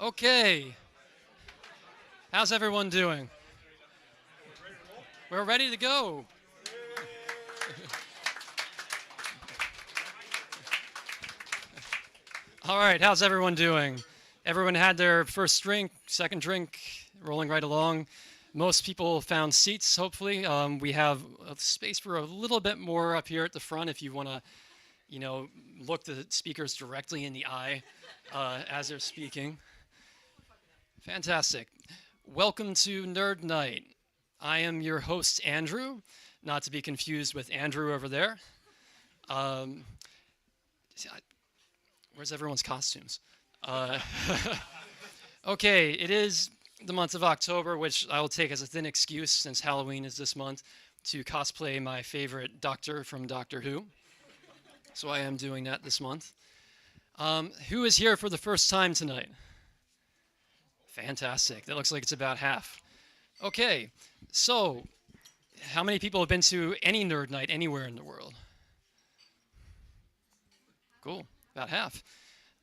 Okay, how's everyone doing? We're ready to go. All right, how's everyone doing? Everyone had their first drink, second drink, rolling right along. Most people found seats, hopefully. We have space for a little bit more up here at the front if you want to, look the speakers directly in the eye as they're speaking. Fantastic. Welcome to Nerd Night. I am your host, Andrew, not to be confused with Andrew over there. Um, where's everyone's costumes? Uh, okay, it is the month of October, which I will take as a thin excuse since Halloween is this month to cosplay my favorite doctor from Doctor Who. So I am doing that this month. Who is here for the first time tonight? Fantastic. That looks like it's about half. Okay, so how many people have been to any nerd night anywhere in the world? Cool, about half.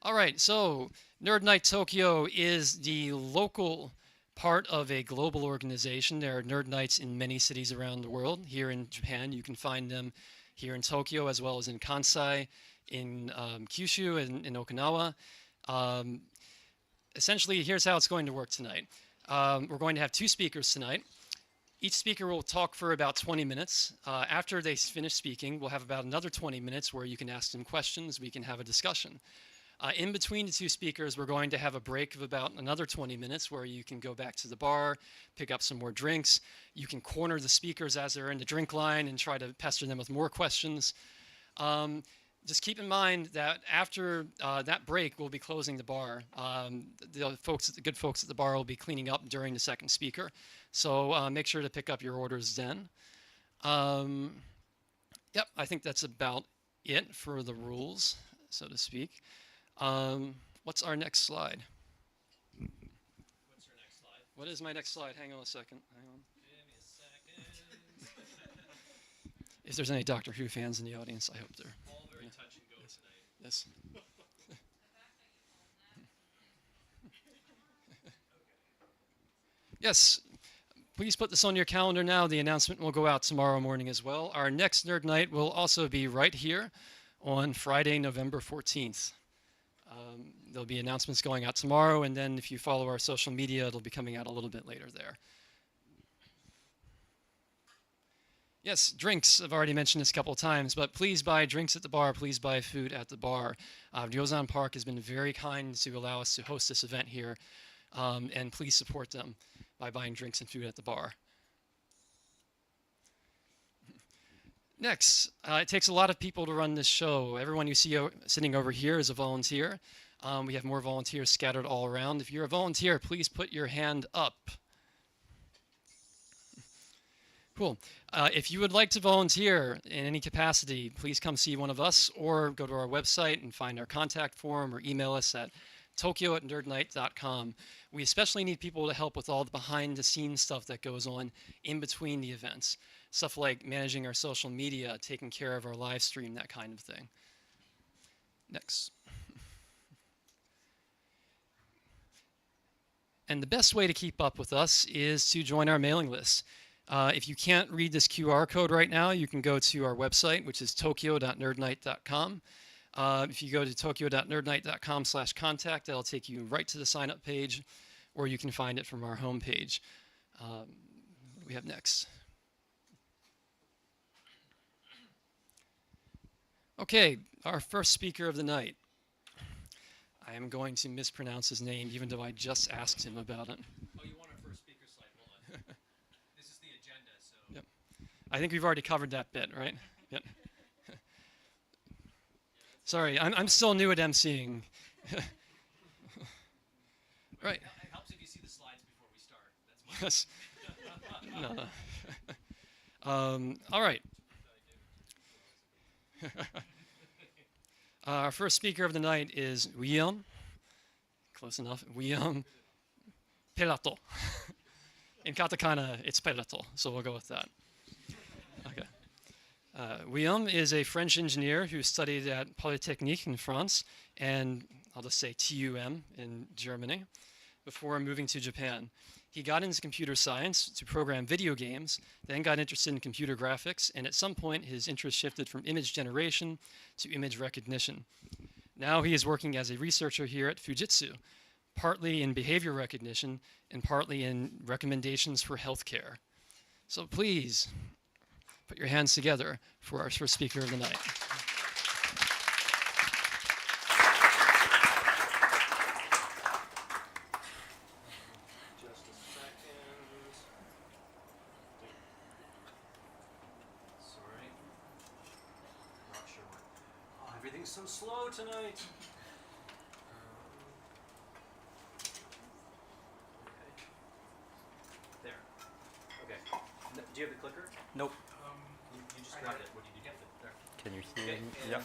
All right, so Nerd Night Tokyo is the local part of a global organization. There are nerd nights in many cities around the world. Here in Japan, you can find them here in Tokyo as well as in Kansai, in Kyushu, and in Okinawa. Um, Essentially, here's how it's going to work tonight. We're going to have two speakers tonight. Each speaker will talk for about 20 minutes. After they finish speaking, we'll have about another 20 minutes where you can ask them questions, we can have a discussion. In between the two speakers, we're going to have a break of about another 20 minutes where you can go back to the bar, pick up some more drinks. You can corner the speakers as they're in the drink line and try to pester them with more questions. Just keep in mind that after that break, we'll be closing the bar. The good folks at the bar will be cleaning up during the second speaker. So make sure to pick up your orders then. Yep, I think that's about it for the rules, so to speak. What's our next slide? What's your next slide? What is my next slide? Hang on a second. Hang on. Give me a second. If there's any Doctor Who fans in the audience, I hope they're. All very touch and go tonight. Yes. Yes. Please put this on your calendar now. The announcement will go out tomorrow morning as well. Our next Nerd Night will also be right here on Friday, November 14th. There'll be announcements going out tomorrow, and then if you follow our social media, it'll be coming out a little bit later there. Yes, drinks. I've already mentioned this a couple of times, but please buy drinks at the bar. Please buy food at the bar. Ryozan Park has been very kind to allow us to host this event here, and please support them by buying drinks and food at the bar. Next, it takes a lot of people to run this show. Everyone you see sitting over here is a volunteer. We have more volunteers scattered all around. If you're a volunteer, please put your hand up. Cool. If you would like to volunteer in any capacity, please come see one of us or go to our website and find our contact form or email us at tokyo@nerdnight.com. We especially need people to help with all the behind-the-scenes stuff that goes on in between the events. Stuff like managing our social media, taking care of our live stream, that kind of thing. Next. And the best way to keep up with us is to join our mailing list. If you can't read this QR code right now, you can go to our website, which is tokyo.nerdnight.com. If you go to tokyo.nerdnight.com/contact, that'll take you right to the sign-up page, or you can find it from our homepage. What do we have next? Okay, our first speaker of the night. I am going to mispronounce his name, even though I just asked him about it. Oh, you want our first speaker slide? Hold on. This is the agenda, so. Yep. I think we've already covered that bit, right? Yep. Sorry, I'm still new at emceeing. Right. It helps if you see the slides before we start. That's Yes. No. All right. Our first speaker of the night is Guilliame. Close enough. Guilliame Pelat. In katakana, it's Pelato, so we'll go with that. Okay. Guilliame is a French engineer who studied at Polytechnique in France and I'll just say TUM in Germany, before moving to Japan. He got into computer science to program video games, then got interested in computer graphics, and at some point his interest shifted from image generation to image recognition. Now he is working as a researcher here at Fujitsu, partly in behavior recognition and partly in recommendations for healthcare. So please put your hands together for our first speaker of the night. Just a second. Sorry. Not sure what. Oh, everything's so slow tonight. Okay. There. Okay. Do you have the clicker? Nope. You just grabbed it. What did you get? There. Can you hear Okay. me? And Yeah.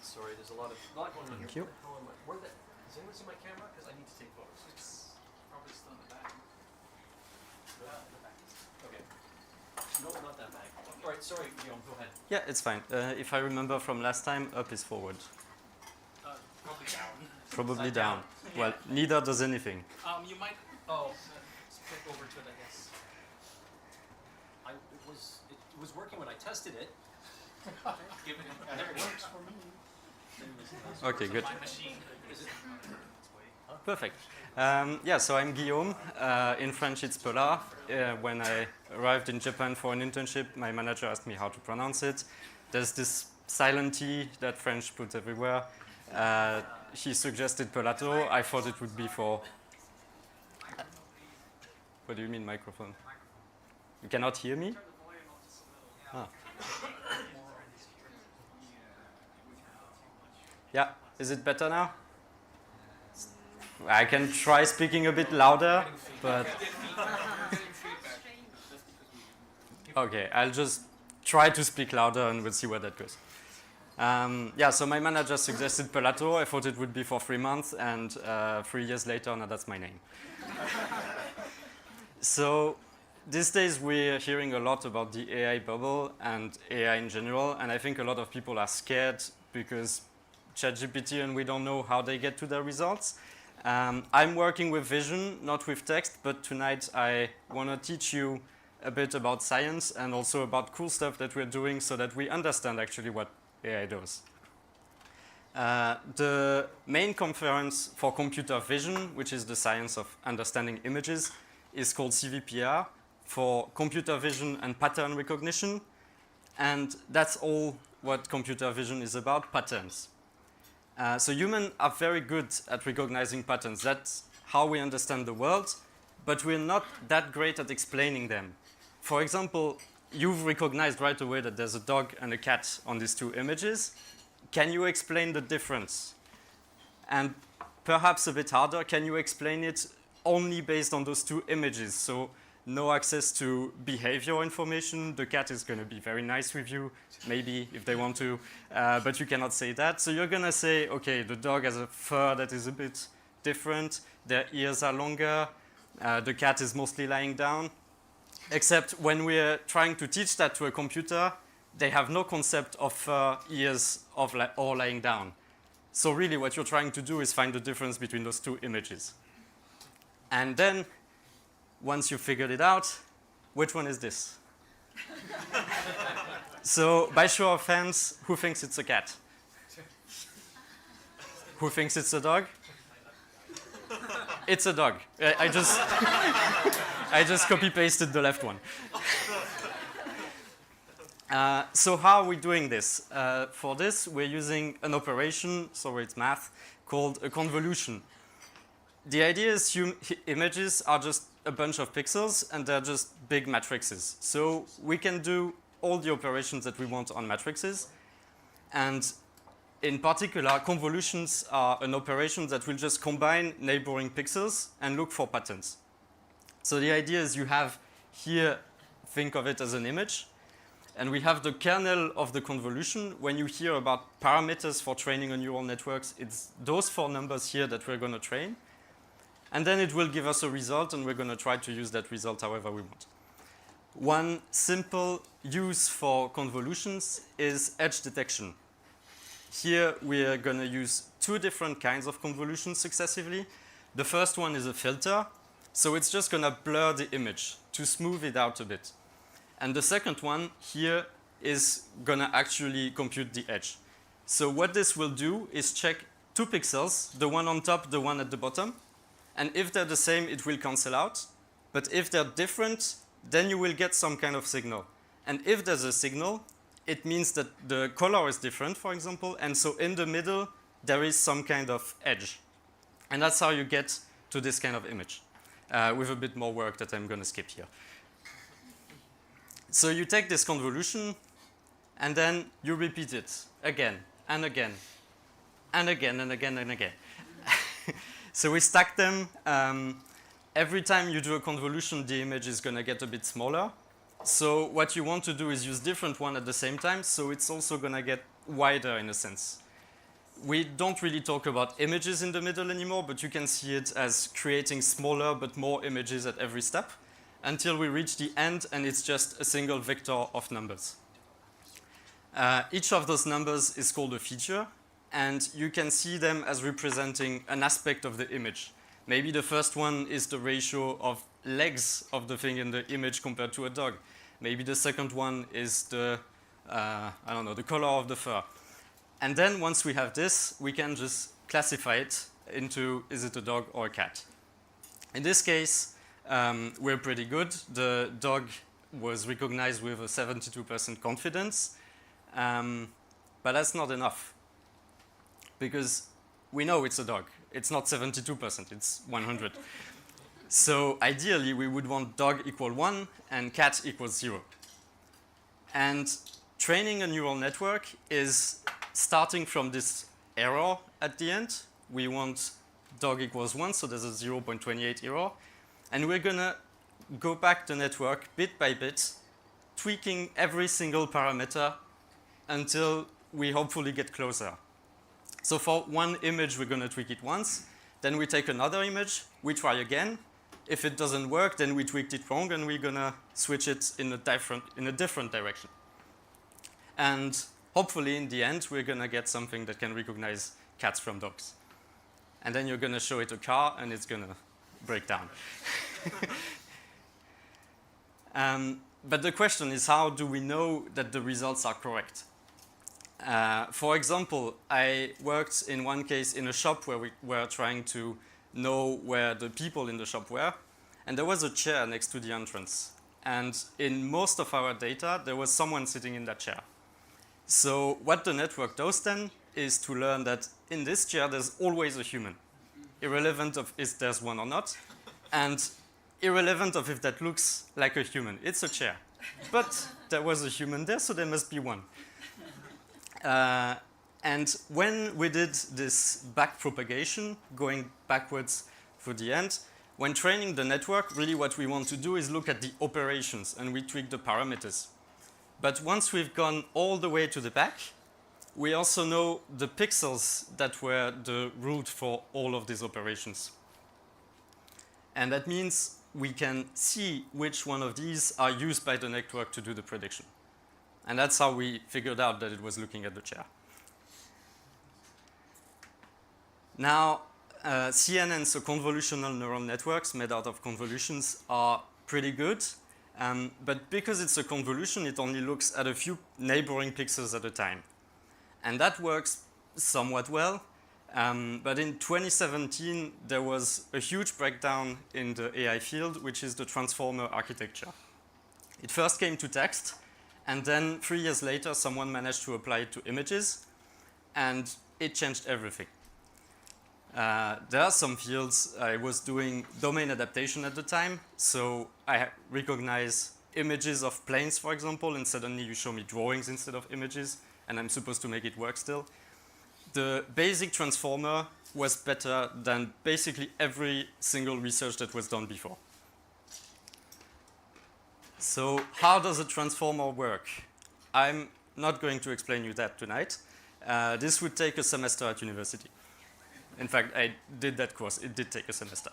sorry, there's a lot going on Thank here. you. How am I? Does anyone see my camera? Because I need to take photos. It's Probably still in the back. okay. No, not that bag. All right. Sorry, Guillaume. Go ahead. Yeah, it's fine. If I remember from last time, up is forward. Probably down. Probably Down. down. Well, neither does anything. You might Oh. flip over to it, I guess. It was working when I tested it. Give it it works for me. Okay, good. My machine. Is it? Perfect. Yeah, so I'm Guillaume. In French, it's Pelat. When I arrived in Japan for an internship, my manager asked me how to pronounce it. There's this silent T that French puts everywhere. He suggested Pelato. I thought it would be for... What do you mean microphone? You cannot hear me? Ah. Yeah, is it better now? I can try speaking a bit louder, but... Okay, I'll just try to speak louder and we'll see where that goes. Yeah, so my manager suggested Pelato. I thought it would be for 3 months, and 3 years later, now that's my name. So these days we're hearing a lot about the AI bubble and AI in general, and I think a lot of people are scared because ChatGPT and we don't know how they get to their results. I'm working with vision, not with text, but tonight I want to teach you a bit about science and also about cool stuff that we're doing so that we understand actually what AI does. The main conference for computer vision, which is the science of understanding images, is called CVPR, for computer vision and pattern recognition. And that's all what computer vision is about, patterns. So humans are very good at recognizing patterns. That's how we understand the world, but we're not that great at explaining them. For example, you've recognized right away that there's a dog and a cat on these two images. Can you explain the difference? And perhaps a bit harder, can you explain it only based on those two images? So no access to behavior information. The cat is going to be very nice with you, maybe, if they want to, but you cannot say that. So you're going to say, okay, the dog has a fur that is a bit different, their ears are longer, the cat is mostly lying down. Except when we're trying to teach that to a computer, they have no concept of ears or lying down. So really what you're trying to do is find the difference between those two images. And then, once you figured it out, which one is this? So, by show of hands, who thinks it's a cat? Who thinks it's a dog? It's a dog. I just copy-pasted the left one. So how are we doing this? For this, we're using an operation, so it's math, called a convolution. The idea is images are just a bunch of pixels, and they're just big matrices. So we can do all the operations that we want on matrices. And in particular, convolutions are an operation that will just combine neighboring pixels and look for patterns. So the idea is you have here, think of it as an image, and we have the kernel of the convolution. When you hear about parameters for training a neural networks, it's those 4 numbers here that we're going to train. And then it will give us a result, and we're going to try to use that result however we want. One simple use for convolutions is edge detection. here we are going to use two different kinds of convolution successively. The first one is a filter, so it's just going to blur the image to smooth it out a bit. And the second one here is going to actually compute the edge. So what this will do is check two pixels, the one on top, the one at the bottom. And if they're the same, it will cancel out. But if they're different, then you will get some kind of signal. And if there's a signal, it means that the color is different, for example. And so in the middle, there is some kind of edge. And that's how you get to this kind of image, with a bit more work that I'm going to skip here. So you take this convolution, and then you repeat it again and again and again and again and again. So we stack them. Every time you do a convolution, the image is going to get a bit smaller. So what you want to do is use different one at the same time, so it's also going to get wider in a sense. We don't really talk about images in the middle anymore, but you can see it as creating smaller but more images at every step until we reach the end and it's just a single vector of numbers. Each of those numbers is called a feature, and you can see them as representing an aspect of the image. Maybe the first one is the ratio of legs of the thing in the image compared to a dog. Maybe the second one is the, I don't know, the color of the fur. And then once we have this, we can just classify it into, is it a dog or a cat? In this case, we're pretty good. The dog was recognized with a 72% confidence. But that's not enough, because we know it's a dog. It's not 72%, it's 100. So ideally, we would want dog equal 1 and cat equals 0. And training a neural network is starting from this error at the end. We want dog equals 1, so there's a 0.28 error. And we're going to go back the network bit by bit, tweaking every single parameter until we hopefully get closer. So for one image, we're going to tweak it once. Then we take another image, we try again. If it doesn't work, then we tweaked it wrong, and we're going to switch it in a different direction. And hopefully, in the end, we're going to get something that can recognize cats from dogs. And then you're going to show it a car, and it's going to break down. But the question is, how do we know that the results are correct? For example, I worked in one case in a shop where we were trying to know where the people in the shop were. And there was a chair next to the entrance. And in most of our data, there was someone sitting in that chair. So what the network does then is to learn that in this chair, there's always a human, irrelevant of if there's one or not, and irrelevant of if that looks like a human. It's a chair. But there was a human there, so there must be one. And when we did this back propagation, going backwards through the end, when training the network, really what we want to do is look at the operations, and we tweak the parameters. But once we've gone all the way to the back, we also know the pixels that were the root for all of these operations. And that means we can see which one of these are used by the network to do the prediction. And that's how we figured out that it was looking at the chair. Now, CNN, so convolutional neural networks made out of convolutions, are pretty good. But because it's a convolution, it only looks at a few neighboring pixels at a time. And that works somewhat well. But in 2017, there was a huge breakdown in the AI field, which is the transformer architecture. It first came to text, and then 3 years later, someone managed to apply it to images, and it changed everything. There are some fields. I was doing domain adaptation at the time, so I recognize images of planes, for example, and suddenly you show me drawings instead of images, and I'm supposed to make it work still. The basic transformer was better than basically every single research that was done before. So how does a transformer work? I'm not going to explain you that tonight. This would take a semester at university. In fact, I did that course. It did take a semester.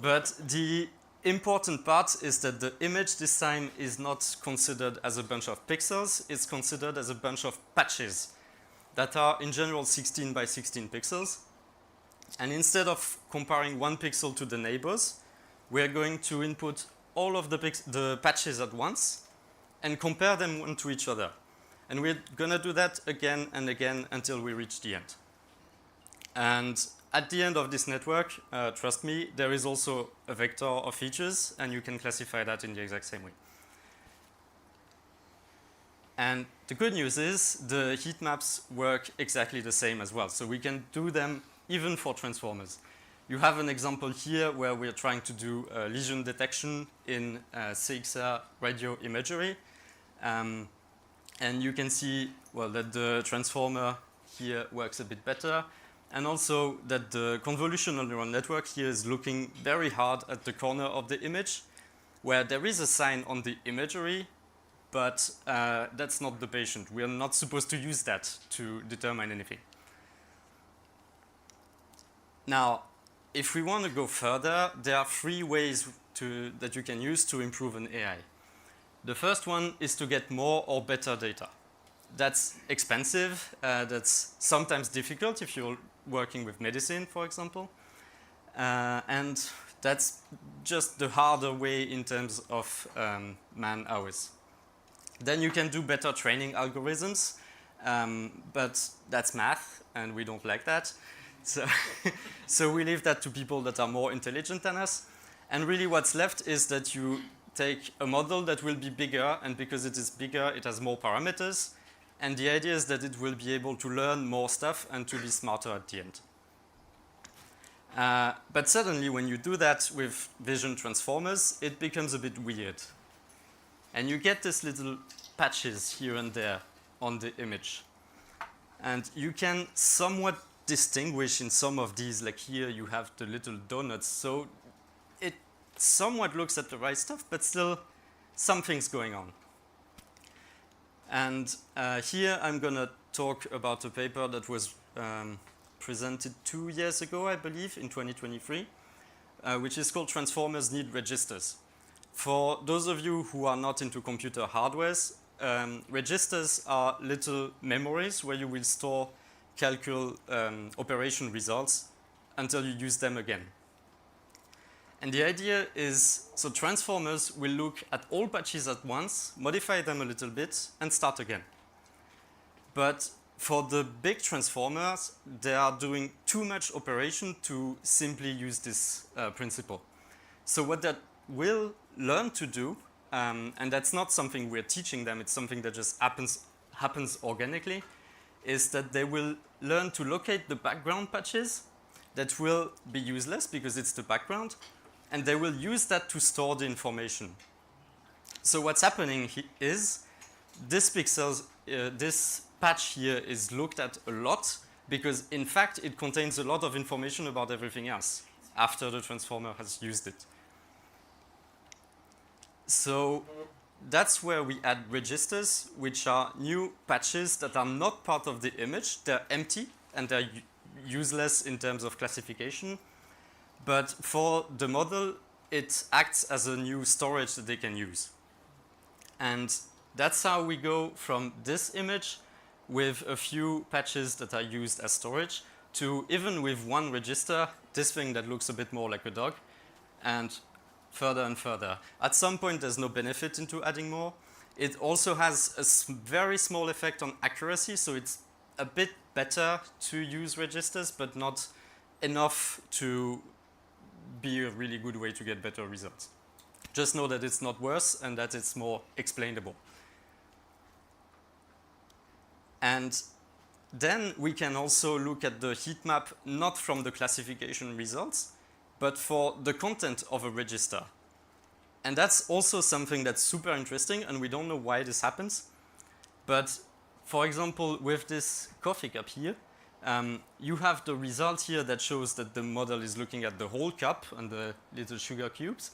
But the important part is that the image this time is not considered as a bunch of pixels. It's considered as a bunch of patches. that are in general 16 by 16 pixels. And instead of comparing one pixel to the neighbors, we're going to input all of the patches at once and compare them one to each other. And we're going to do that again and again until we reach the end. And at the end of this network, trust me, there is also a vector of features, and you can classify that in the exact same way. And the good news is the heat maps work exactly the same as well. So we can do them even for transformers. You have an example here where we're trying to do lesion detection in JAXA radio imagery. And you can see, well, that the transformer here works a bit better. And also that the convolutional neural network here is looking very hard at the corner of the image, where there is a sign on the imagery, but that's not the patient. We are not supposed to use that to determine anything. Now, if we want to go further, there are 3 ways that you can use to improve an AI. The first one is to get more or better data. That's expensive. That's sometimes difficult if you're working with medicine, for example. And that's just the harder way in terms of man hours. Then you can do better training algorithms, but that's math, and we don't like that. So we leave that to people that are more intelligent than us. And really what's left is that you take a model that will be bigger, and because it is bigger, it has more parameters. And the idea is that it will be able to learn more stuff and to be smarter at the end. But suddenly, when you do that with vision transformers, it becomes a bit weird. And you get these little patches here and there on the image. And you can somewhat distinguish in some of these, like here you have the little donuts. So it somewhat looks at the right stuff, but still something's going on. And here I'm going to talk about a paper that was presented 2 years ago, I believe, in 2023, which is called Transformers Need Registers. For those of you who are not into computer hardwares, registers are little memories where you will store calcul operation results until you use them again. And the idea is, so transformers will look at all patches at once, modify them a little bit, and start again. But for the big transformers, they are doing too much operation to simply use this principle. So what that will learn to do, and that's not something we're teaching them, it's something that just happens organically, is that they will learn to locate the background patches that will be useless because it's the background, and they will use that to store the information. So what's happening is this patch here is looked at a lot because in fact it contains a lot of information about everything else after the transformer has used it. So that's where we add registers, which are new patches that are not part of the image. They're empty and they're useless in terms of classification. But for the model, it acts as a new storage that they can use. And that's how we go from this image with a few patches that are used as storage to even with one register, this thing that looks a bit more like a dog, and further and further. At some point, there's no benefit into adding more. It also has a very small effect on accuracy, so it's a bit better to use registers, but not enough to be a really good way to get better results. Just know that it's not worse and that it's more explainable. And then we can also look at the heat map not from the classification results, but for the content of a register. And that's also something that's super interesting, and we don't know why this happens. But for example, with this coffee cup here, you have the result here that shows that the model is looking at the whole cup and the little sugar cubes.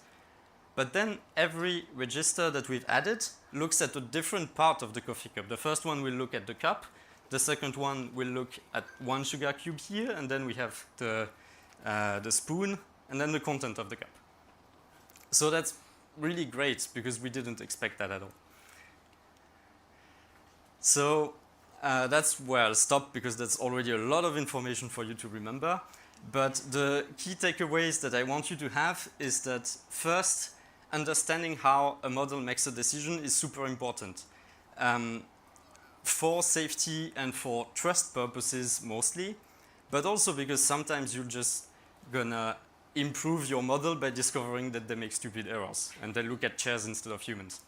But then every register that we've added looks at a different part of the coffee cup. The first one will look at the cup. The second one will look at one sugar cube here, and then we have the spoon, and then the content of the cup. So that's really great because we didn't expect that at all. So That's where I'll stop because that's already a lot of information for you to remember. But the key takeaways that I want you to have is that first, understanding how a model makes a decision is super important. For safety and for trust purposes mostly, but also because sometimes you're just gonna improve your model by discovering that they make stupid errors and they look at chairs instead of humans.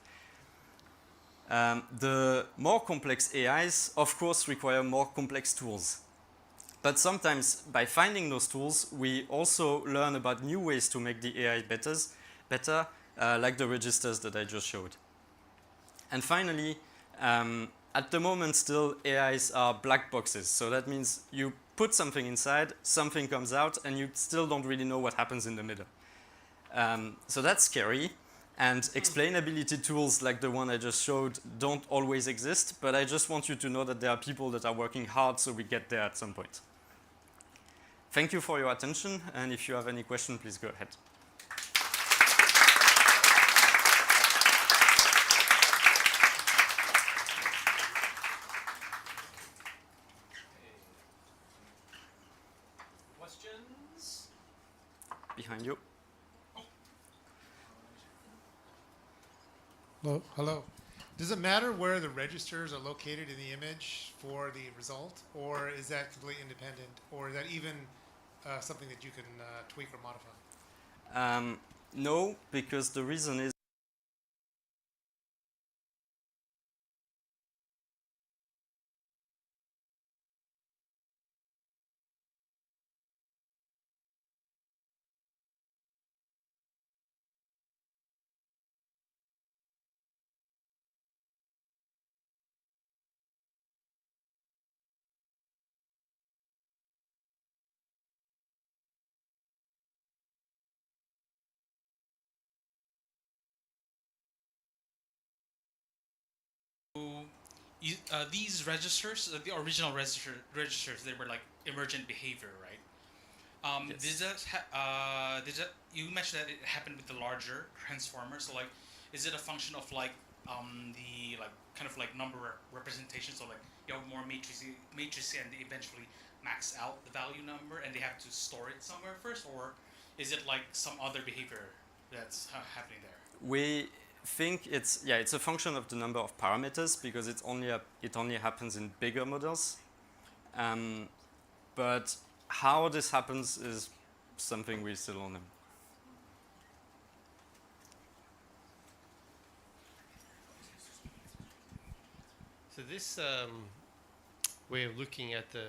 The more complex AIs, of course, require more complex tools. But sometimes, by finding those tools, we also learn about new ways to make the AI better, like the registers that I just showed. And finally, at the moment still, AIs are black boxes. So that means you put something inside, something comes out, and you still don't really know what happens in the middle. So that's scary. And explainability tools like the one I just showed don't always exist, but I just want you to know that there are people that are working hard so we get there at some point. Thank you for your attention, and if you have any question, please go ahead. Questions? Behind you. Hello. Does it matter where the registers are located in the image for the result, or is that completely independent, or is that even something that you can tweak or modify? No, because the reason is These registers, the original registers, they were like emergent behavior, right? Yes. You mentioned that it happened with the larger transformers. So like, is it a function of like the like kind of like number representation? So like you have more matrices and they eventually max out the value number and they have to store it somewhere first, or is it like some other behavior that's happening there? we think it's a function of the number of parameters because it only happens in bigger models. But how this happens is something we still don't know. So this way of looking at the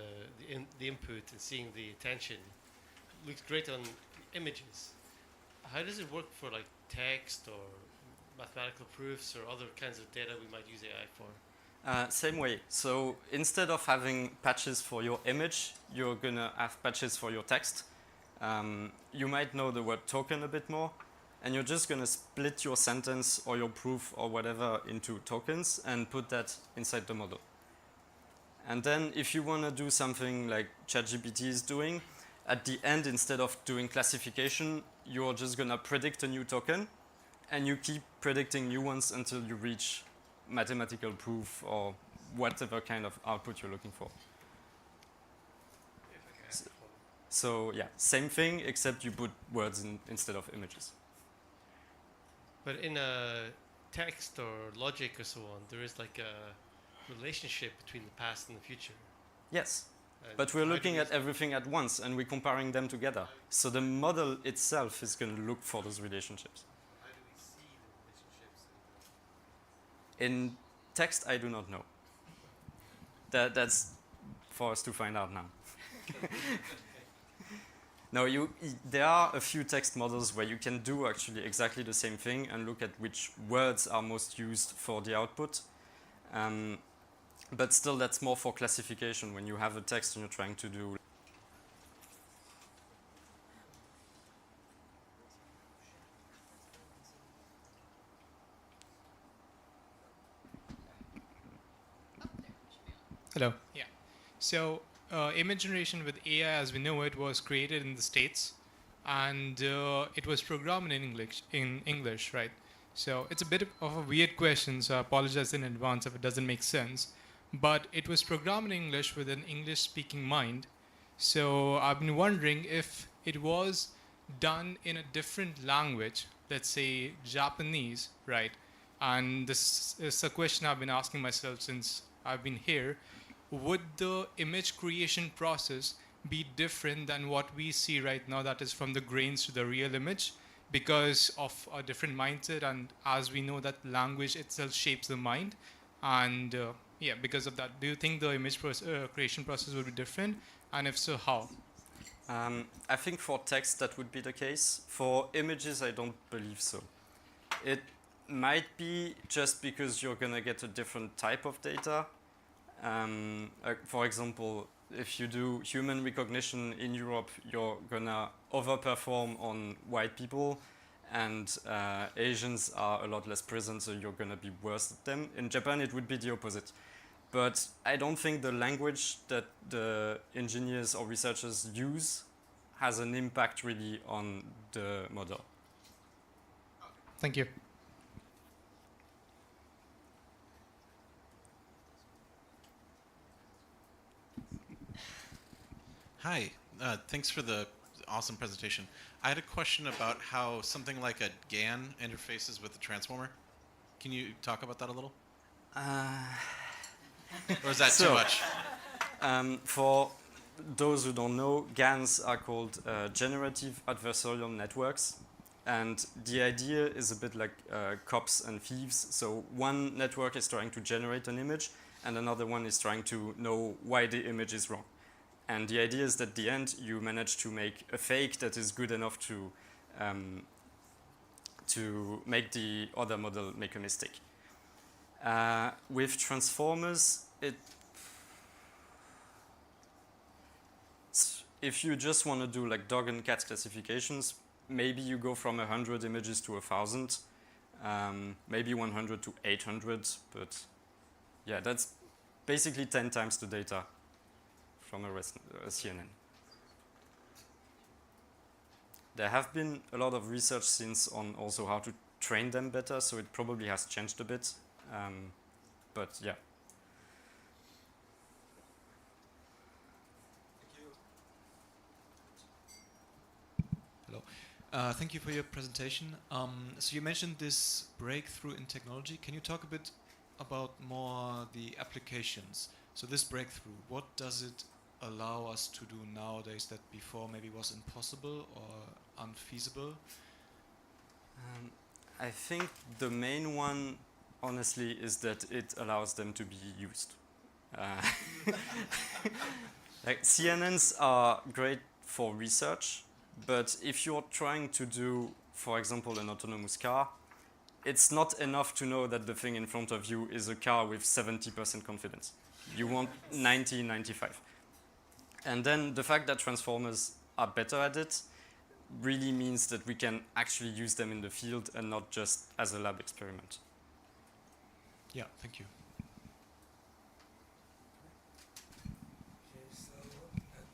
input and seeing the attention looks great on images. How does it work for like text or mathematical proofs or other kinds of data we might use AI for? Same way. So instead of having patches for your image, you're gonna have patches for your text. You might know the word token a bit more, and you're just gonna split your sentence or your proof or whatever into tokens and put that inside the model. And then if you wanna do something like ChatGPT is doing, at the end, instead of doing classification, you're just gonna predict a new token, and you keep predicting new ones until you reach mathematical proof or whatever kind of output you're looking for. So yeah, same thing, except you put words instead of images. But in a text or logic or so on, there is like a relationship between the past and the future. Yes, And but we're how do looking we- at everything at once and we're comparing them together. So the model itself is going to look for those relationships. How do we see the relationships? In text, I do not know. That's for us to find out now. No, there are a few text models where you can do actually exactly the same thing and look at which words are most used for the output. But still, that's more for classification when you have a text and you're trying to do. Hello. Yeah. So, image generation with AI, as we know it, was created in the States, and it was programmed in English. Right. So it's a bit of a weird question. So I apologize in advance if it doesn't make sense. but it was programmed in English with an English-speaking mind. So I've been wondering if it was done in a different language, let's say Japanese, right? And this is a question I've been asking myself since I've been here. Would the image creation process be different than what we see right now, that is from the grains to the real image, because of a different mindset, and as we know that language itself shapes the mind, and yeah, because of that, do you think the image creation process will be different, and if so, how? I think for text that would be the case. For images, I don't believe so. It might be just because you're gonna get a different type of data. For example, if you do human recognition in Europe, you're gonna overperform on white people, and Asians are a lot less present, so you're gonna be worse at them. In Japan, it would be the opposite. But I don't think the language that the engineers or researchers use has an impact really on the model. Thank you. Hi, thanks for the awesome presentation. I had a question about how something like a GAN interfaces with the transformer. Can you talk about that a little? Or is that too much? For those who don't know, GANs are called generative adversarial networks. And the idea is a bit like cops and thieves. So one network is trying to generate an image, and another one is trying to know why the image is wrong. And the idea is that at the end, you manage to make a fake that is good enough to make the other model make a mistake. With transformers, if you just want to do like dog and cat classifications, maybe you go from 100 images to 1,000, maybe 100 to 800, but yeah, that's basically 10 times the data from a CNN. There have been a lot of research since on also how to train them better, so it probably has changed a bit, but yeah. Hello. Thank you for your presentation. So you mentioned this breakthrough in technology. Can you talk a bit about more the applications? So this breakthrough, what does it allow us to do nowadays that before maybe was impossible or unfeasible? I think the main one, honestly, is that it allows them to be used. Like CNNs are great for research, but if you're trying to do, for example, an autonomous car, it's not enough to know that the thing in front of you is a car with 70% confidence. You want 90, 95. And then the fact that transformers are better at it really means that we can actually use them in the field and not just as a lab experiment. Yeah, thank you. Okay, so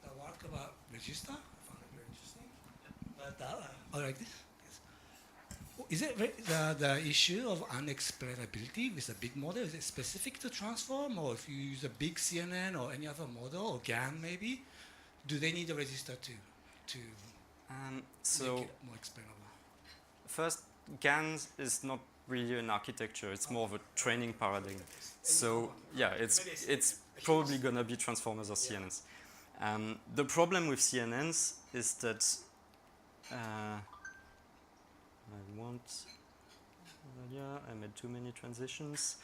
the work about register, I found it very interesting. But like this. Is it the issue of unexplainability with a big model? Is it specific to transform, or if you use a big CNN or any other model or GAN maybe, do they need a register to so make it more explainable? first, GANs is not really an architecture; it's more of a training paradigm. So yeah, it's probably gonna be transformers or CNNs. The problem with CNNs is that I made too many transitions.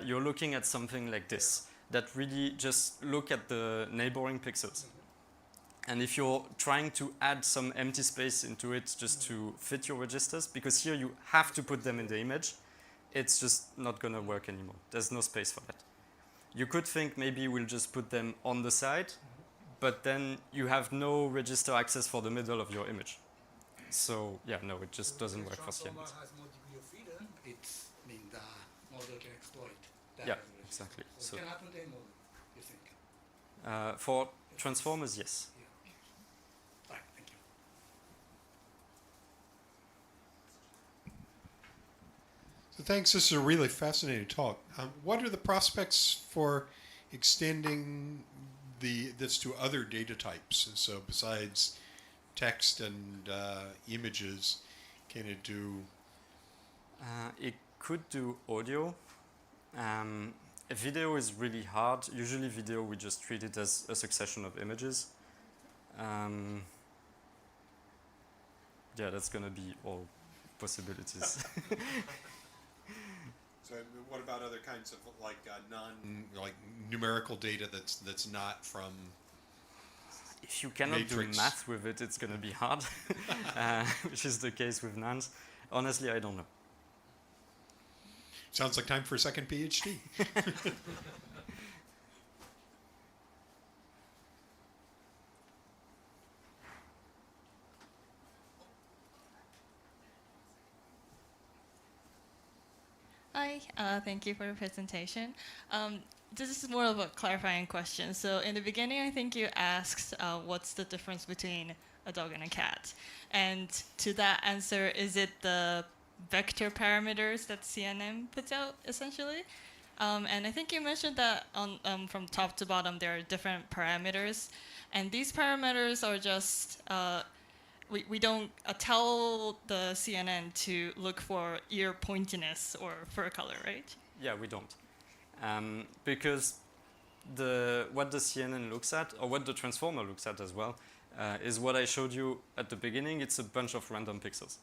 You're looking at something like this that really just look at the neighboring pixels. And if you're trying to add some empty space into it just to fit your registers, because here you have to put them in the image, it's just not going to work anymore. There's no space for that. You could think maybe we'll just put them on the side, but then you have no register access for the middle of your image. So yeah, no, it just doesn't work for Transformer CNNs. has more degree of freedom. It's the model can exploit that. Yeah, as a register. exactly. So So it can happen to any model, you think? for transformers, yes. Right, thank you. Thanks. This is a really fascinating talk. What are the prospects for extending this to other data types? So besides text and images, can it do? It could do audio. Video is really hard. Usually video, we just treat it as a succession of images. Yeah, that's going to be all possibilities. So what about other kinds of like numerical data that's not from? If you cannot Matrix. do math with it, it's going to be hard, which is the case with NANs. Honestly, I don't know. Sounds like time for a second PhD. Hi, thank you for the presentation. This is more of a clarifying question. So in the beginning, I think you asked what's the difference between a dog and a cat. And to that answer, is it the vector parameters that CNN puts out, essentially? And I think you mentioned that from top to bottom, there are different parameters. And these parameters are just, we don't tell the CNN to look for ear pointiness or fur color, right? Yeah, we don't. Because what the CNN looks at, or what the transformer looks at as well, is what I showed you at the beginning. It's a bunch of random pixels.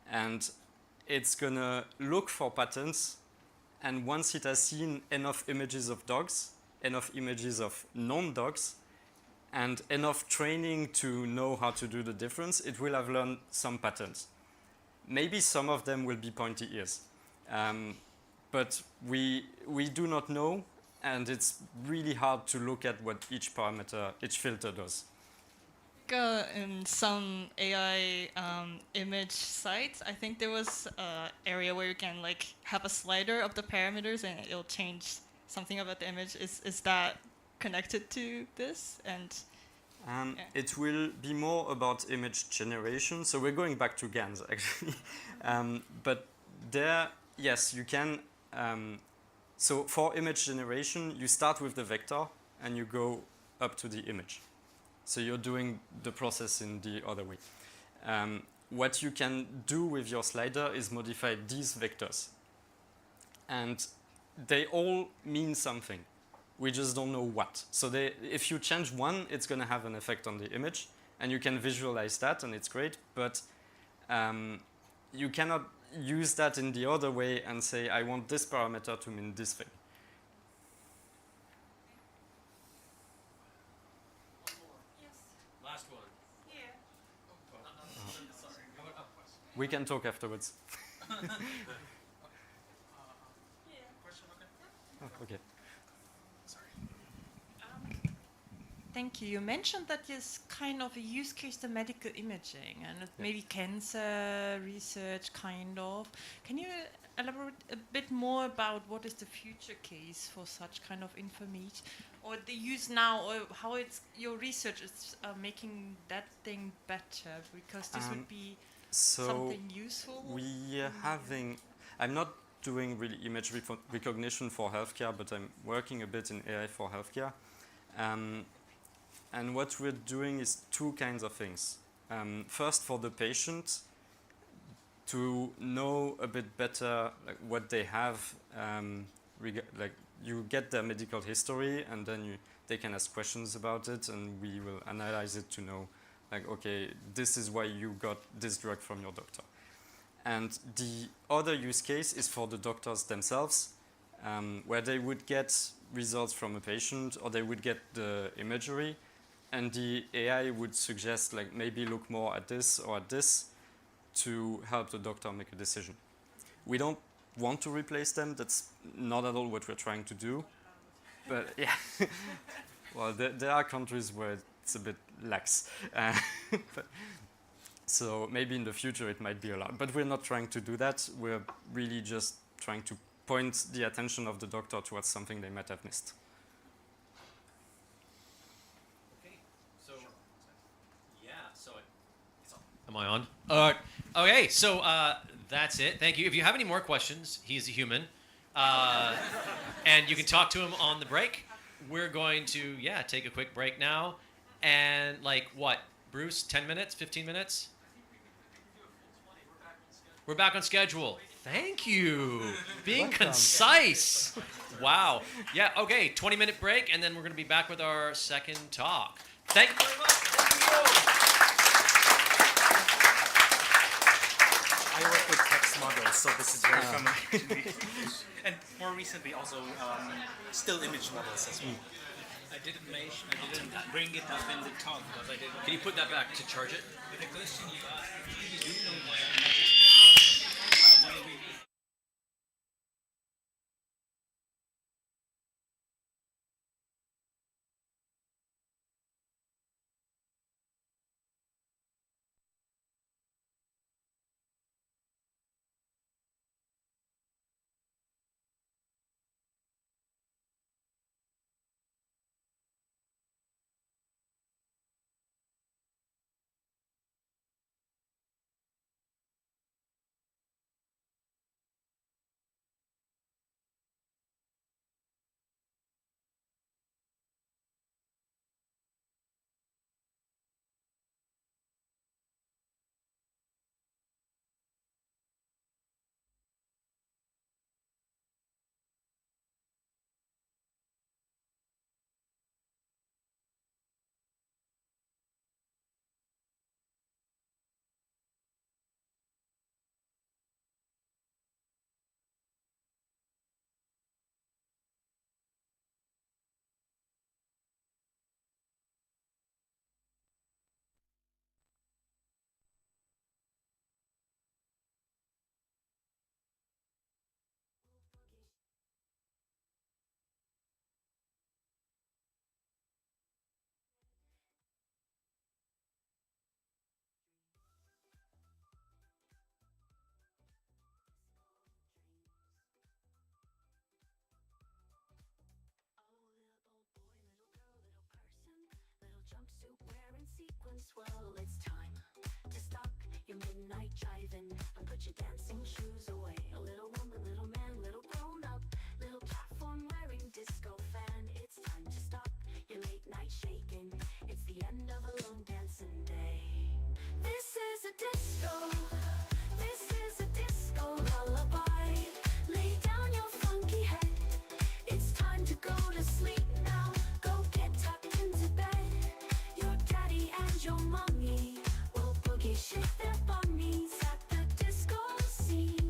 And it's going to look for patterns, and once it has seen enough images of dogs, enough images of non-dogs, and enough training to know how to do the difference, it will have learned some patterns. Maybe some of them will be pointy ears. But we do not know, and it's really hard to look at what each parameter, each filter does. In some AI image sites, I think there was an area where you can like have a slider of the parameters and it'll change something about the image. Is that connected to this? And it will be more about image generation. So we're going back to GANs actually. But there, yes, you can. So for image generation, you start with the vector and you go up to the image. So you're doing the process in the other way. What you can do with your slider is modify these vectors. And they all mean something. We just don't know what. So if you change one, it's going to have an effect on the image. And you can visualize that, and it's great. But you cannot use that in the other way and say, I want this parameter to mean this thing. Last one. We can talk afterwards. Oh, okay. Thank you. You mentioned that is kind of a use case to medical imaging and maybe cancer research, kind of. Can you elaborate a bit more about what is the future case for such kind of information, or the use now, or how your research is making that thing better? Because this would be something useful. We are having. I'm not doing really image recognition for healthcare, but I'm working a bit in AI for healthcare. And what we're doing is two kinds of things. First, for the patient, to know a bit better like, what they have. Like you get their medical history, and then they can ask questions about it, and we will analyze it to know, like, okay, this is why you got this drug from your doctor. And the other use case is for the doctors themselves, where they would get results from a patient, or they would get the imagery, and the AI would suggest, like, maybe look more at this or at this to help the doctor make a decision. We don't want to replace them. That's not at all what we're trying to do. But yeah, well, there are countries where it's a bit lax. So maybe in the future it might be allowed. But we're not trying to do that. We're really just trying to point the attention of the doctor towards something they might have missed. Am I on? Okay, so That's it. Thank you. If you have any more questions, he's a human. And you can talk to him on the break. We're going to, take a quick break now. And like what, Bruce, 10 minutes, 15 minutes? We're back on schedule. Thank you. Being concise. Wow. Yeah, okay, 20-minute break, and then we're going to be back with our second talk. Thank you very much. I work with text models, so this is very familiar to me. And more recently, also still image models as well. I didn't bring it up in the talk because I didn't. Can you put that back to charge it? But the question you asked, you do know why we. Jumpsuit wearing sequins, well, it's time to stop your midnight jiving and put your dancing shoes away. A little woman, little man, little grown up, little platform wearing disco fan. It's time to stop your late night shaking. It's the end of a long dancing day. This is a disco. This is a disco lullaby. Lay down your funky head. It's time to go to sleep now. Go get tucked into bed. Your daddy and your mommy will boogie shake their bummies at the disco scene.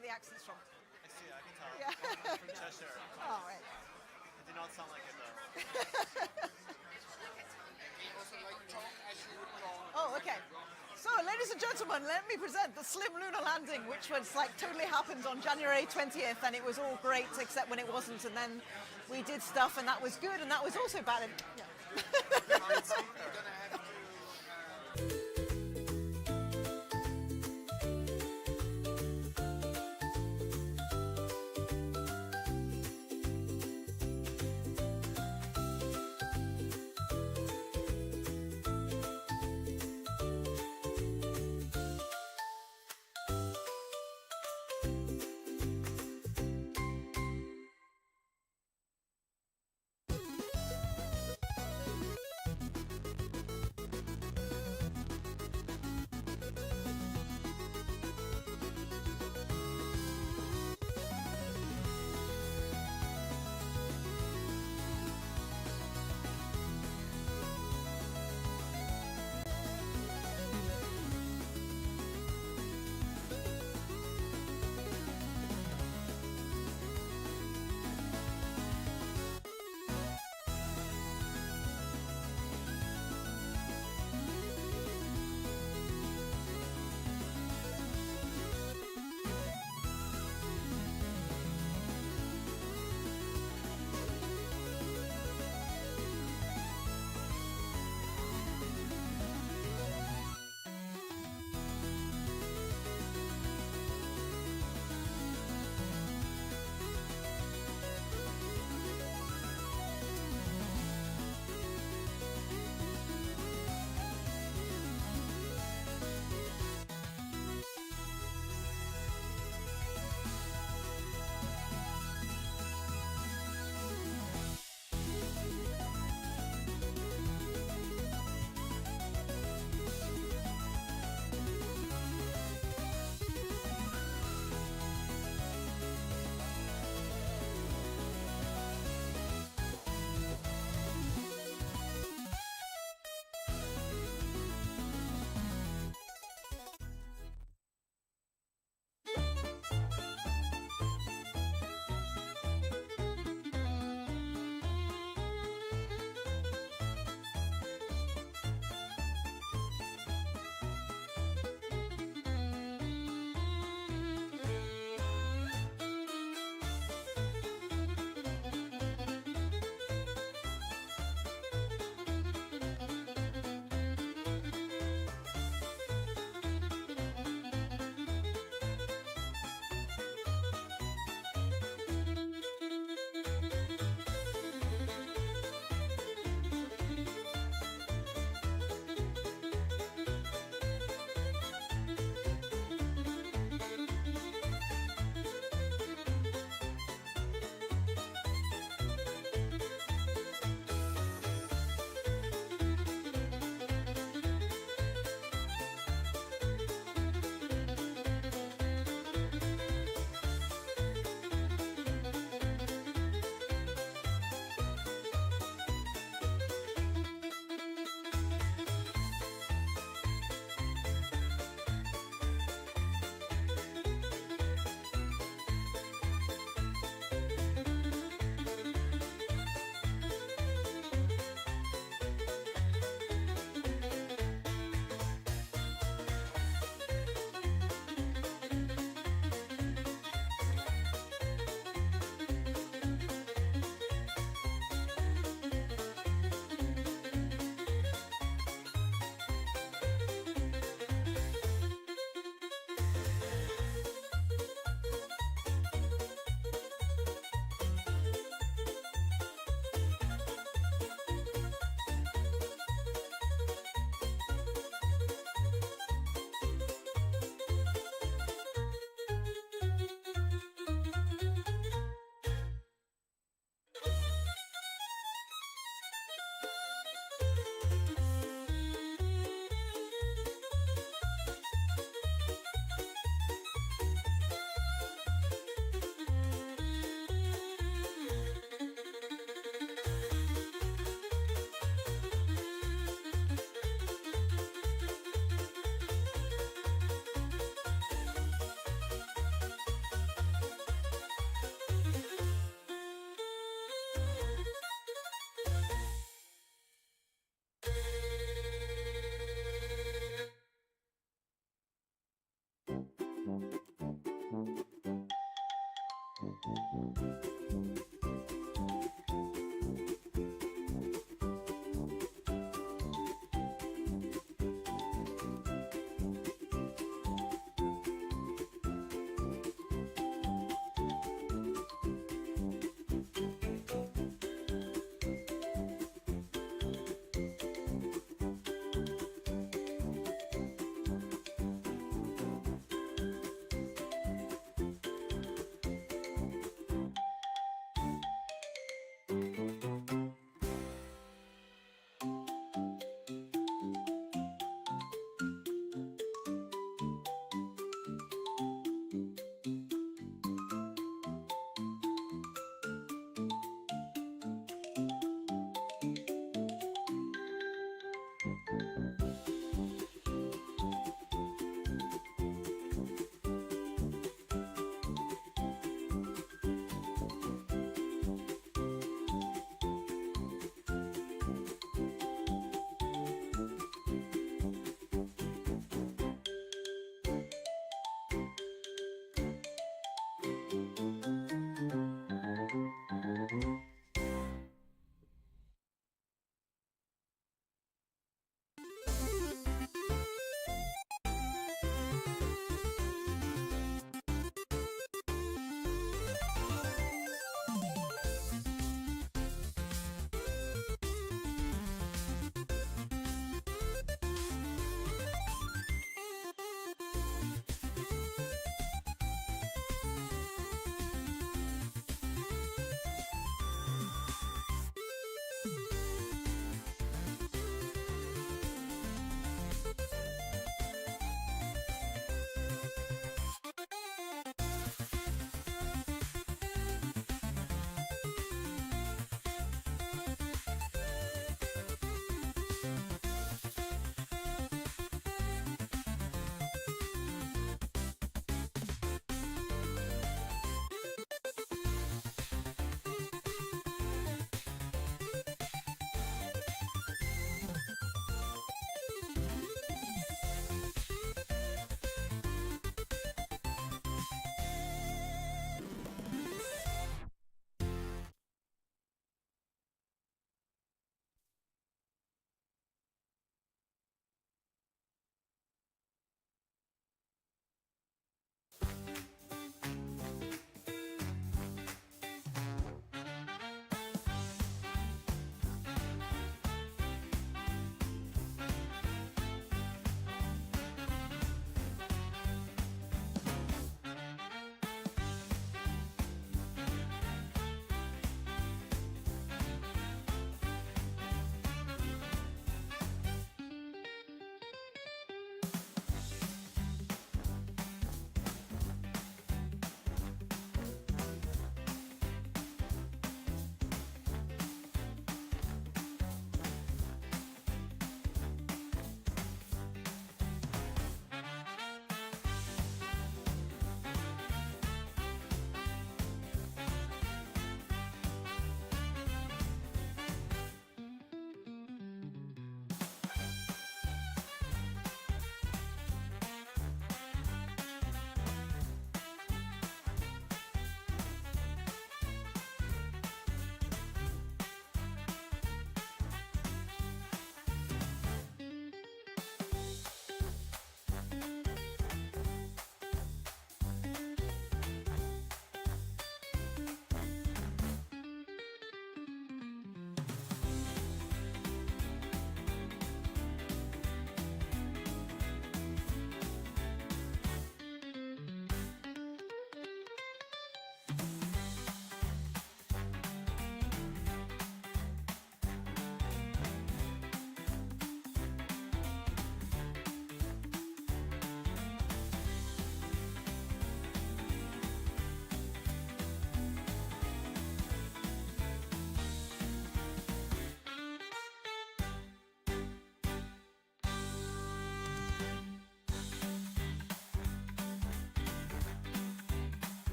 are the accents from? I see, I can tell. Yeah. I'm from Cheshire. Oh, right. It did not sound like it though. Oh, okay. So, ladies and gentlemen, let me present the Slim Lunar Landing, which was like totally happened on January 20th, and it was all great except when it wasn't, and then we did stuff, and that was good, and that was also bad. And, yeah.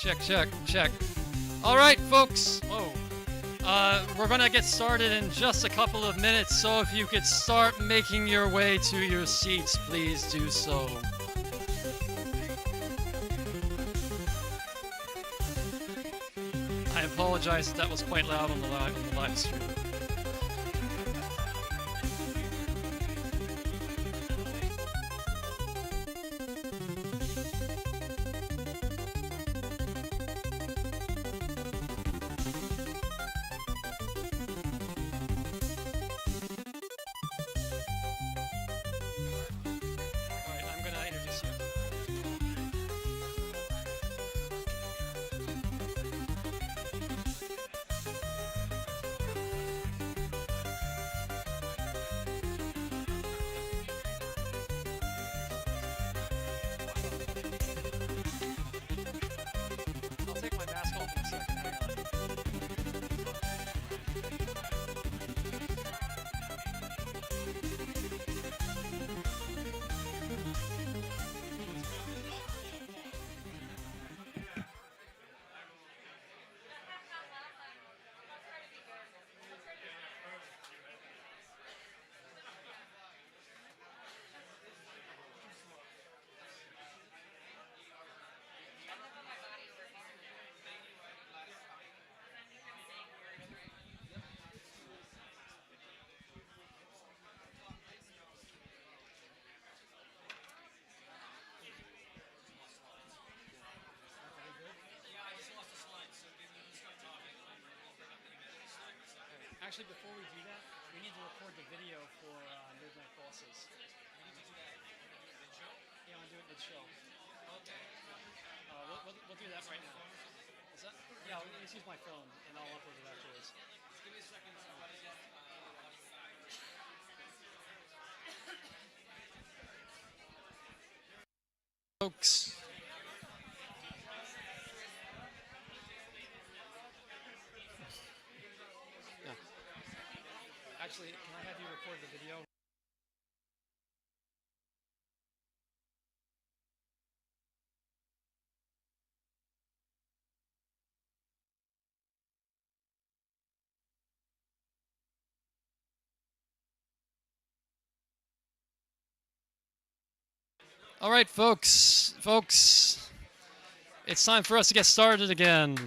Check, check, check. All right, folks. Whoa. We're going to get started in just a couple of minutes, so if you could start making your way to your seats, please do so. I apologize if that was quite loud on the live stream. Actually, before we do that, we need to record the video for Nerd Night Bosses. Yeah, I'm gonna do it mid-show. Okay. We'll do that right now. Is that? Yeah, let me use my phone, and I'll upload it afterwards. Give me a second. Folks. Yeah. Actually, can I have you record the video? All right, folks, it's time for us to get started again.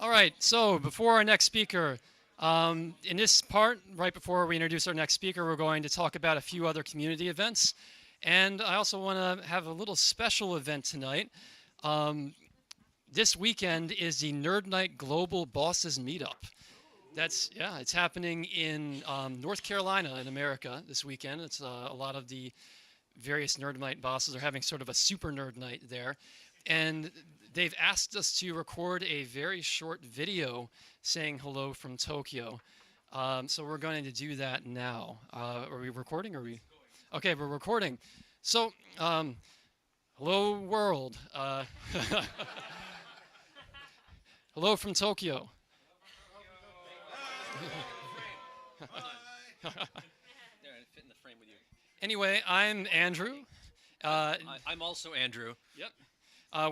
All right, so before our next speaker, in this part, right before we introduce our next speaker, we're going to talk about a few other community events. And I also want to have a little special event tonight. This weekend is the Nerd Night Global Bosses Meetup. It's happening in North Carolina in America this weekend. It's a lot of the various Nerd Night bosses are having sort of a super Nerd Night there. And they've asked us to record a very short video saying hello from Tokyo. So we're going to do that now. Are we recording? Okay, we're recording. So, hello world. Hello from Tokyo. Anyway, I'm Andrew. I'm also Andrew. Yep.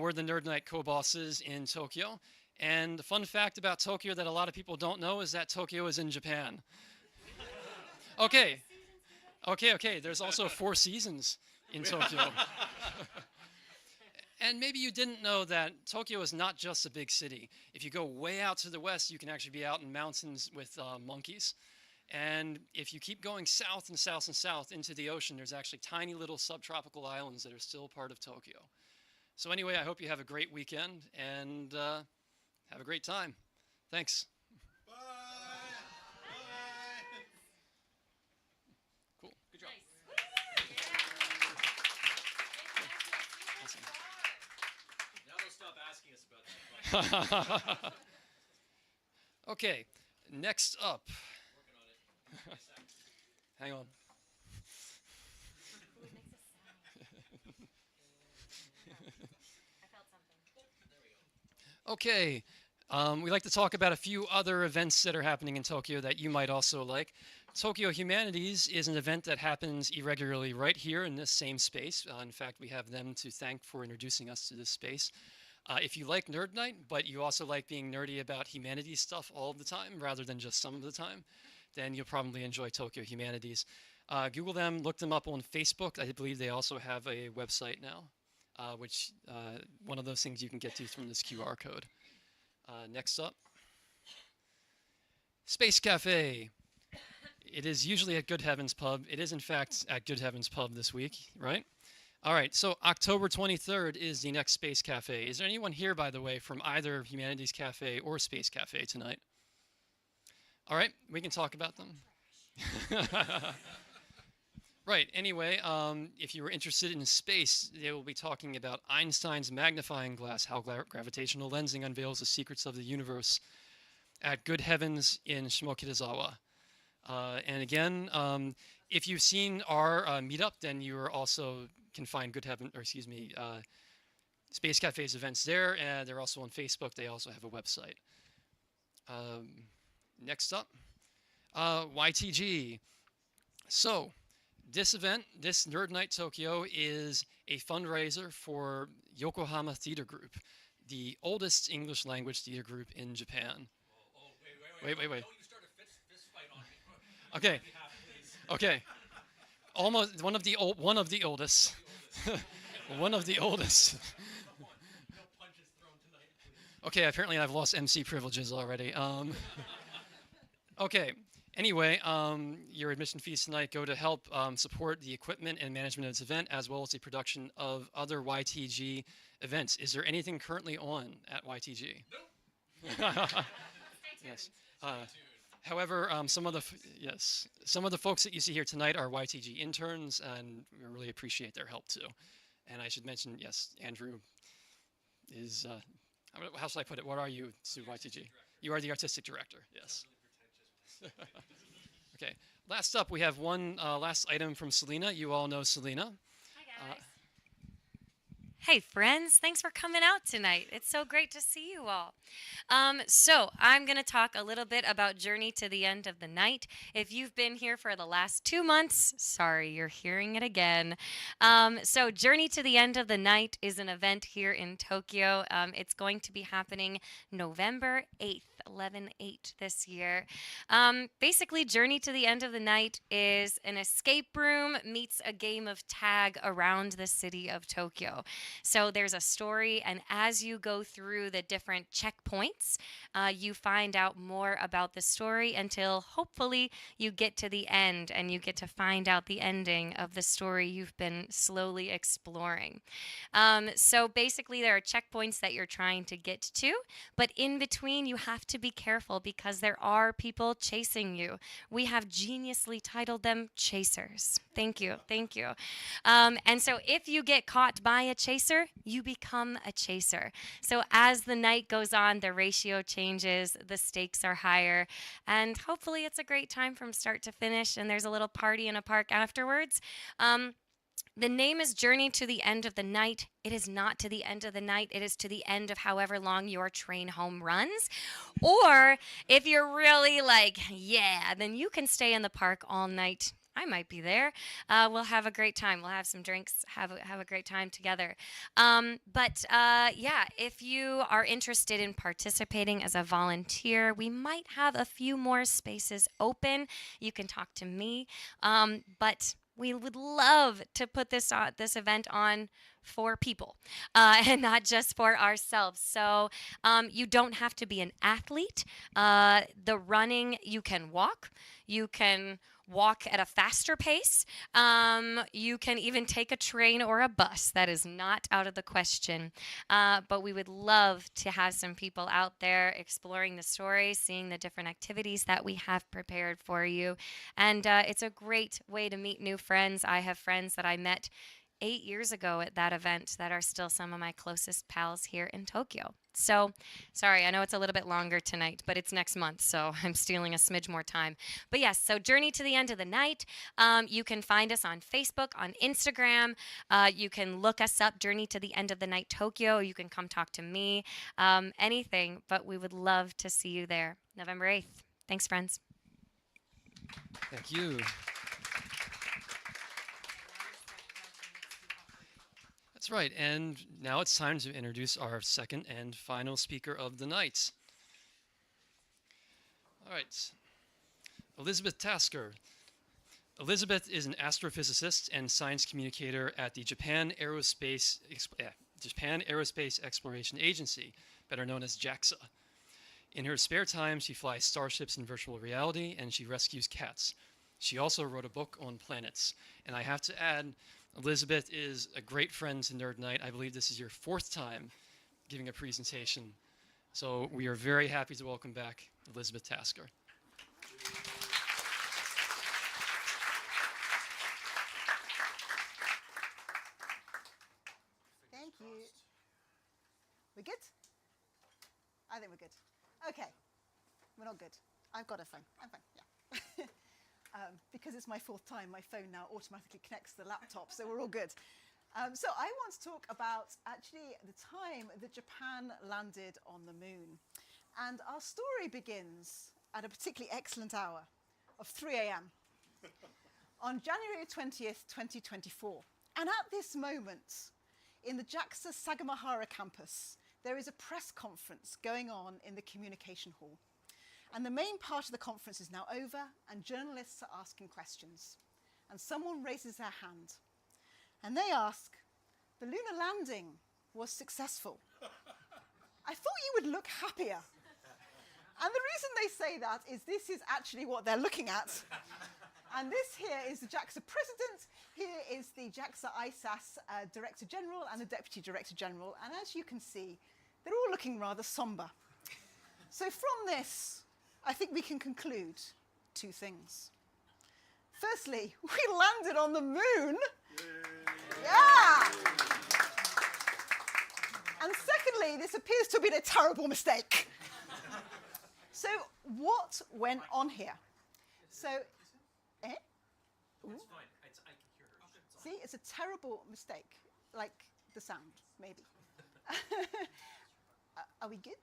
We're the Nerd Night co-bosses in Tokyo. And the fun fact about Tokyo that a lot of people don't know is that Tokyo is in Japan. Okay. There's also 4 seasons in Tokyo. And maybe you didn't know that Tokyo is not just a big city. If you go way out to the west, you can actually be out in mountains with monkeys. And if you keep going south and south and south into the ocean, there's actually tiny little subtropical islands that are still part of Tokyo. So anyway, I hope you have a great weekend and have a great time. Thanks. Bye. Cool. Good job. Awesome. Now they'll stop asking us about that. Okay, next up. Hang on. Okay, we like to talk about a few other events that are happening in Tokyo that you might also like. Tokyo Humanities is an event that happens irregularly right here in this same space. In fact, we have them to thank for introducing us to this space. If you like Nerd Night, but you also like being nerdy about humanities stuff all of the time rather than just some of the time, then you'll probably enjoy Tokyo Humanities. Google them, look them up on Facebook. I believe they also have a website now, which one of those things you can get to from this QR code. Next up, Space Cafe. It is usually at Good Heavens Pub. It is, in fact, at Good Heavens Pub this week, right? All right, so October 23rd is the next Space Cafe. Is there anyone here, by the way, from either Humanities Cafe or Space Cafe tonight? All right, we can talk about them. Right, anyway, if you were interested in space, they will be talking about Einstein's magnifying glass, how gravitational lensing unveils the secrets of the universe at Good Heavens in Shimokitazawa. And again, if you've seen our meetup, then you are also can find Space Cafe's events there, and they're also on Facebook. They also have a website. Next up, YTG. So, this event, this Nerd Night Tokyo, is a fundraiser for Yokohama Theater Group, the oldest English language theater group in Japan. Wait. Okay. Okay. Almost one of the oldest. One of the oldest. Okay, apparently I've lost MC privileges already. Okay. Anyway, your admission fees tonight go to help support the equipment and management of this event, as well as the production of other YTG events. Is there anything currently on at YTG? Nope. Yes. However, some of the folks that you see here tonight are YTG interns, and we really appreciate their help too. And I should mention, yes, Andrew is. How should I put it? What are you to YTG? You are the artistic director. Yes. Okay. Last up, we have one last item from Selena. You all know Selena. Hi guys. Hey friends, thanks for coming out tonight. It's so great to see you all. So I'm going to talk a little bit about Journey to the End of the Night. If you've been here for the last 2 months, sorry, you're hearing it again. So Journey to the End of the Night is an event here in Tokyo. It's going to be happening November 8th. 11/8 this year. Basically, Journey to the End of the Night is an escape room meets a game of tag around the city of Tokyo. So there's a story, and as you go through the different checkpoints, you find out more about the story until hopefully you get to the end and you get to find out the ending of the story you've been slowly exploring. So basically, there are checkpoints that you're trying to get to, but in between, you have to be careful because there are people chasing you. We have geniusly titled them chasers. Thank you. Thank you. And so if you get caught by a chaser, you become a chaser. So as the night goes on, the ratio changes, the stakes are higher, and hopefully it's a great time from start to finish, and there's a little party in a park afterwards. The name is Journey to the End of the Night. It is not to the end of the night. It is to the end of however long your train home runs. Or if you're really like, yeah, then you can stay in the park all night. I might be there. We'll have a great time. We'll have some drinks, have a great time together. Yeah, if you are interested in participating as a volunteer, we might have a few more spaces open. You can talk to me. But we would love to put this event on for people and not just for ourselves. So you don't have to be an athlete. The running, you can walk. You can walk at a faster pace. You can even take a train or a bus. That is not out of the question. But we would love to have some people out there exploring the story, seeing the different activities that we have prepared for you. And it's a great way to meet new friends. I have friends that I met 8 years ago at that event that are still some of my closest pals here in Tokyo. So, sorry, I know it's a little bit longer tonight, but it's next month, so I'm stealing a smidge more time. But yes, so Journey to the End of the Night. You can find us on Facebook, on Instagram. You can look us up, Journey to the End of the Night Tokyo. You can come talk to me, anything, but we would love to see you there November 8th. Thanks, friends. Thank you. That's right, and now it's time to introduce our second and final speaker of the night. All right, Elizabeth Tasker. Elizabeth is an astrophysicist and science communicator at the Japan Aerospace Exploration Agency, better known as JAXA. In her spare time, she flies starships in virtual reality and she rescues cats. She also wrote a book on planets. And I have to add, Elizabeth is a great friend to Nerd Night. I believe this is your 4th time giving a presentation. So we are very happy to welcome back Elizabeth Tasker. Thank you. We good? I think we're good. Okay. We're not good. I've got a phone. I'm fine, yeah. Because it's my 4th time, my phone now automatically connects to the laptop, so we're all good. So I want to talk about actually the time that Japan landed on the moon. And our story begins at a particularly excellent hour of 3 a.m. on January 20th, 2024. And at this moment, in the JAXA Sagamihara campus, there is a press conference going on in the communication hall. And the main part of the conference is now over, and journalists are asking questions. And someone raises their hand. And they ask, the lunar landing was successful. I thought you would look happier. And the reason they say that is this is actually what they're looking at. And this here is the JAXA president. Here is the JAXA ISAS Director General and the Deputy Director General. And as you can see, they're all looking rather somber. So from this, I think we can conclude 2 things. Firstly, we landed on the moon. Yeah! And secondly, this appears to have been a terrible mistake. So what went on here? So, Ooh. It's fine. I can hear her. See, it's a terrible mistake, like the sound, maybe. Are we good?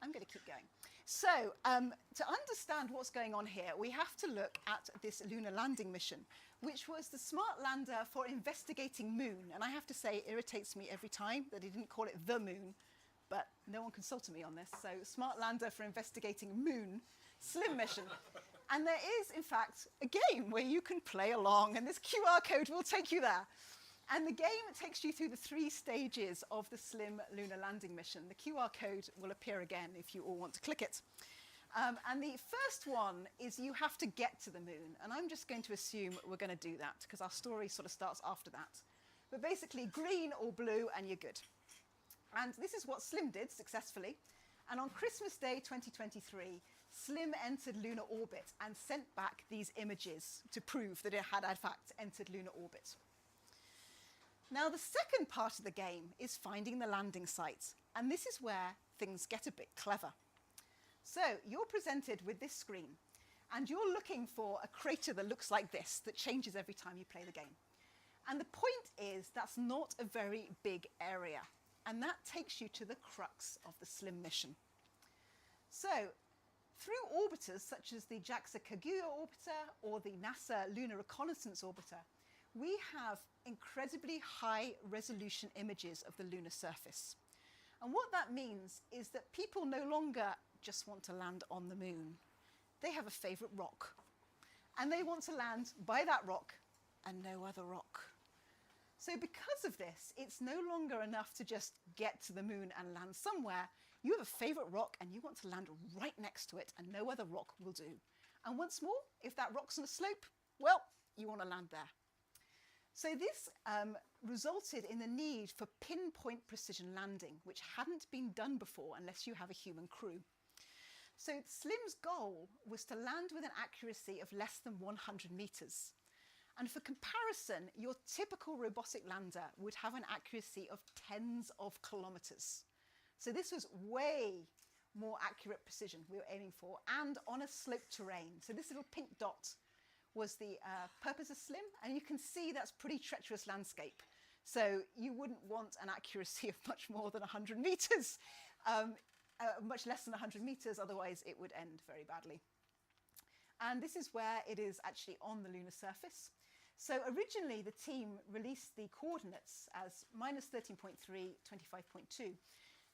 I'm going to keep going. So, to understand what's going on here, we have to look at this lunar landing mission, which was the smart lander for investigating moon. And I have to say, it irritates me every time that he didn't call it the moon, but no one consulted me on this. So, smart lander for investigating moon, SLIM mission. And there is, in fact, a game where you can play along, and this QR code will take you there. And the game takes you through the 3 stages of the SLIM lunar landing mission. The QR code will appear again if you all want to click it. And the first one is you have to get to the moon. And I'm just going to assume we're going to do that, because our story sort of starts after that. But basically, green or blue, and you're good. And this is what SLIM did successfully. And on Christmas Day 2023, SLIM entered lunar orbit and sent back these images to prove that it had, in fact, entered lunar orbit. Now, the second part of the game is finding the landing site. And this is where things get a bit clever. So you're presented with this screen. And you're looking for a crater that looks like this, that changes every time you play the game. And the point is that's not a very big area. And that takes you to the crux of the SLIM mission. So through orbiters such as the JAXA Kaguya orbiter or the NASA Lunar Reconnaissance orbiter, we have incredibly high resolution images of the lunar surface. And what that means is that people no longer just want to land on the moon. They have a favorite rock. And they want to land by that rock and no other rock. So because of this, it's no longer enough to just get to the moon and land somewhere. You have a favorite rock and you want to land right next to it, and no other rock will do. And once more, if that rock's on a slope, well, you want to land there. So this resulted in the need for pinpoint precision landing, which hadn't been done before unless you have a human crew. So SLIM's goal was to land with an accuracy of less than 100 meters. And for comparison, your typical robotic lander would have an accuracy of tens of kilometers. So this was way more accurate precision we were aiming for, and on a sloped terrain. So this little pink dot was the purpose of SLIM, and you can see that's pretty treacherous landscape. So you wouldn't want an accuracy of much more than 100 meters, much less than 100 meters, otherwise it would end very badly. And this is where it is actually on the lunar surface. So originally the team released the coordinates as minus 13.3, 25.2.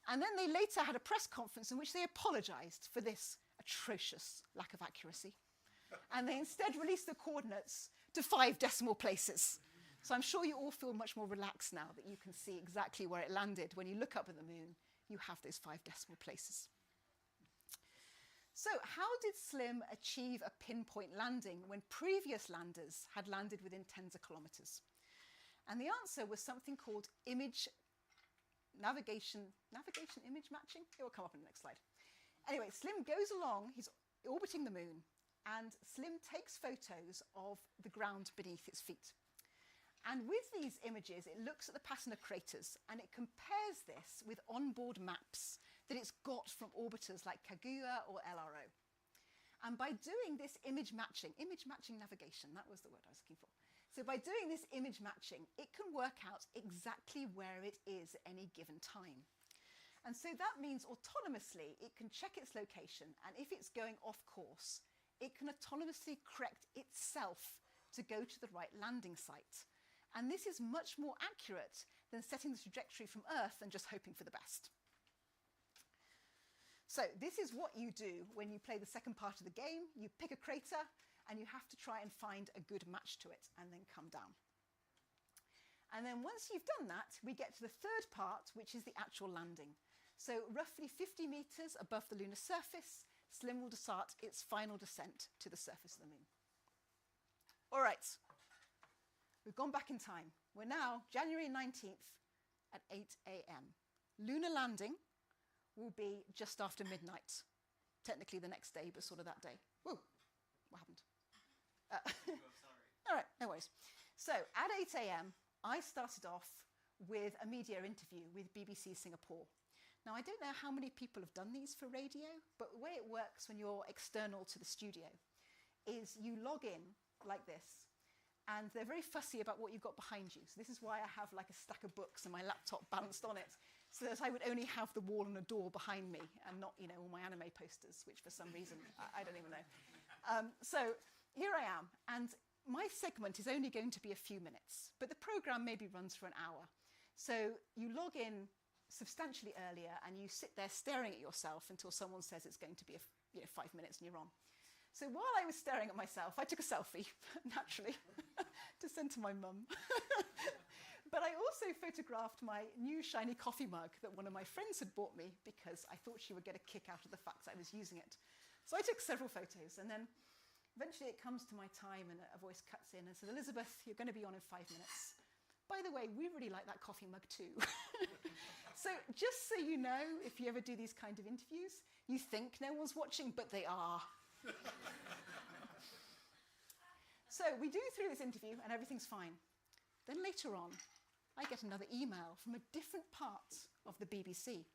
And then they later had a press conference in which they apologized for this atrocious lack of accuracy. And they instead released the coordinates to 5 decimal places. So I'm sure you all feel much more relaxed now that you can see exactly where it landed. When you look up at the moon, you have those 5 decimal places. So how did SLIM achieve a pinpoint landing when previous landers had landed within tens of kilometers? And the answer was something called image image matching. It will come up in the next slide. Anyway, SLIM goes along, he's orbiting the moon, and SLIM takes photos of the ground beneath its feet. And with these images, it looks at the pattern of craters, and it compares this with onboard maps that it's got from orbiters like Kaguya or LRO. And by doing this image matching navigation, that was the word I was looking for. So by doing this image matching, it can work out exactly where it is at any given time. And so that means autonomously, it can check its location, and if it's going off course, it can autonomously correct itself to go to the right landing site. And this is much more accurate than setting the trajectory from Earth and just hoping for the best. So this is what you do when you play the second part of the game. You pick a crater, and you have to try and find a good match to it, and then come down. And then once you've done that, we get to the third part, which is the actual landing. So roughly 50 meters above the lunar surface, SLIM will start its final descent to the surface of the moon. All right. We've gone back in time. We're now January 19th at 8 a.m. Lunar landing will be just after midnight. Technically the next day, but sort of that day. Whoa, what happened? Sorry. All right, no worries. So at 8 a.m., I started off with a media interview with BBC Singapore. Now, I don't know how many people have done these for radio, but the way it works when you're external to the studio is you log in like this, and they're very fussy about what you've got behind you. So this is why I have like a stack of books and my laptop balanced on it, so that I would only have the wall and a door behind me and not, all my anime posters, which for some reason, I don't even know. So here I am, and my segment is only going to be a few minutes, but the program maybe runs for an hour. So you log in substantially earlier, and you sit there staring at yourself until someone says it's going to be 5 minutes and you're on. So while I was staring at myself, I took a selfie, naturally, to send to my mum. But I also photographed my new shiny coffee mug that one of my friends had bought me because I thought she would get a kick out of the fact that I was using it. So I took several photos, and then eventually it comes to my time, and a voice cuts in and says, "Elizabeth, you're going to be on in 5 minutes. By the way, we really like that coffee mug too." So just so you know, if you ever do these kind of interviews, you think no one's watching, but they are. So we do through this interview, and everything's fine. Then later on, I get another email from a different part of the BBC.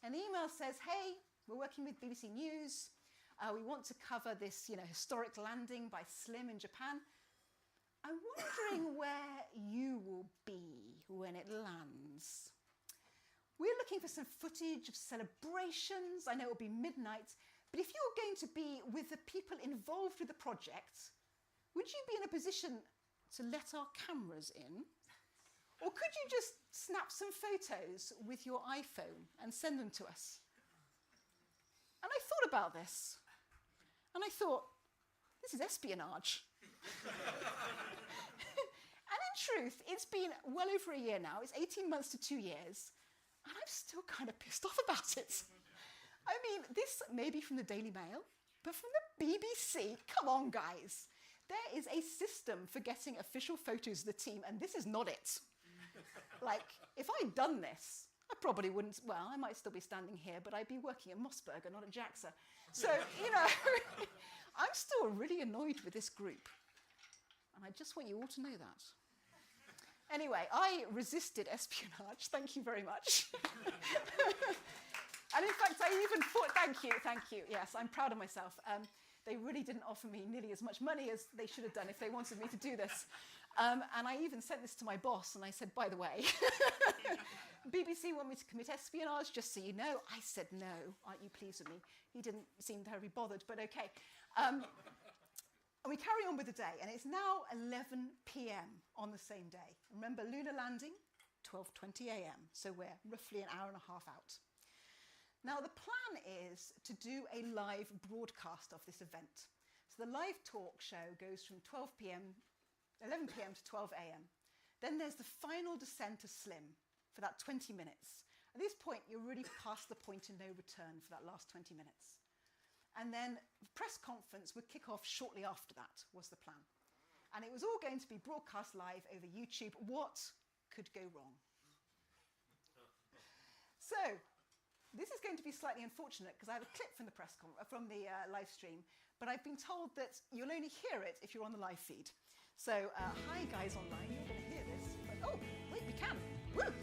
And the email says, "Hey, we're working with BBC News. We want to cover this, historic landing by SLIM in Japan. I'm wondering where you will be when it lands. We're looking for some footage of celebrations. I know it'll be midnight, but if you're going to be with the people involved with the project, would you be in a position to let our cameras in? Or could you just snap some photos with your iPhone and send them to us?" And I thought about this, and I thought, this is espionage. And in truth, it's been well over a year now. It's 18 months to 2 years, and I'm still kind of pissed off about it. I mean, this may be from the Daily Mail, but from the BBC, come on, guys. There is a system for getting official photos of the team, and this is not it. Like, if I'd done this, I probably wouldn't, well, I might still be standing here, but I'd be working at Mossberger, not at JAXA. So, I'm still really annoyed with this group. And I just want you all to know that. Anyway, I resisted espionage. Thank you very much. And in fact, I even thought, thank you. Yes, I'm proud of myself. They really didn't offer me nearly as much money as they should have done if they wanted me to do this. And I even sent this to my boss, and I said, by the way, BBC want me to commit espionage, just so you know. I said, no, aren't you pleased with me? He didn't seem terribly bothered, but okay. And we carry on with the day, and it's now 11 p.m. on the same day. Remember, lunar landing, 12:20 a.m., so we're roughly an hour and a half out. Now, the plan is to do a live broadcast of this event. So the live talk show goes from 11 p.m. to 12 a.m. Then there's the final descent to Slim for that 20 minutes. At this point, you're really past the point of no return for that last 20 minutes. And then the press conference would kick off shortly after that, was the plan. And it was all going to be broadcast live over YouTube. What could go wrong? So, this is going to be slightly unfortunate because I have a clip from the live stream, but I've been told that you'll only hear it if you're on the live feed. So, hi guys online, you're going to hear this. But, oh, wait, we can. Woo!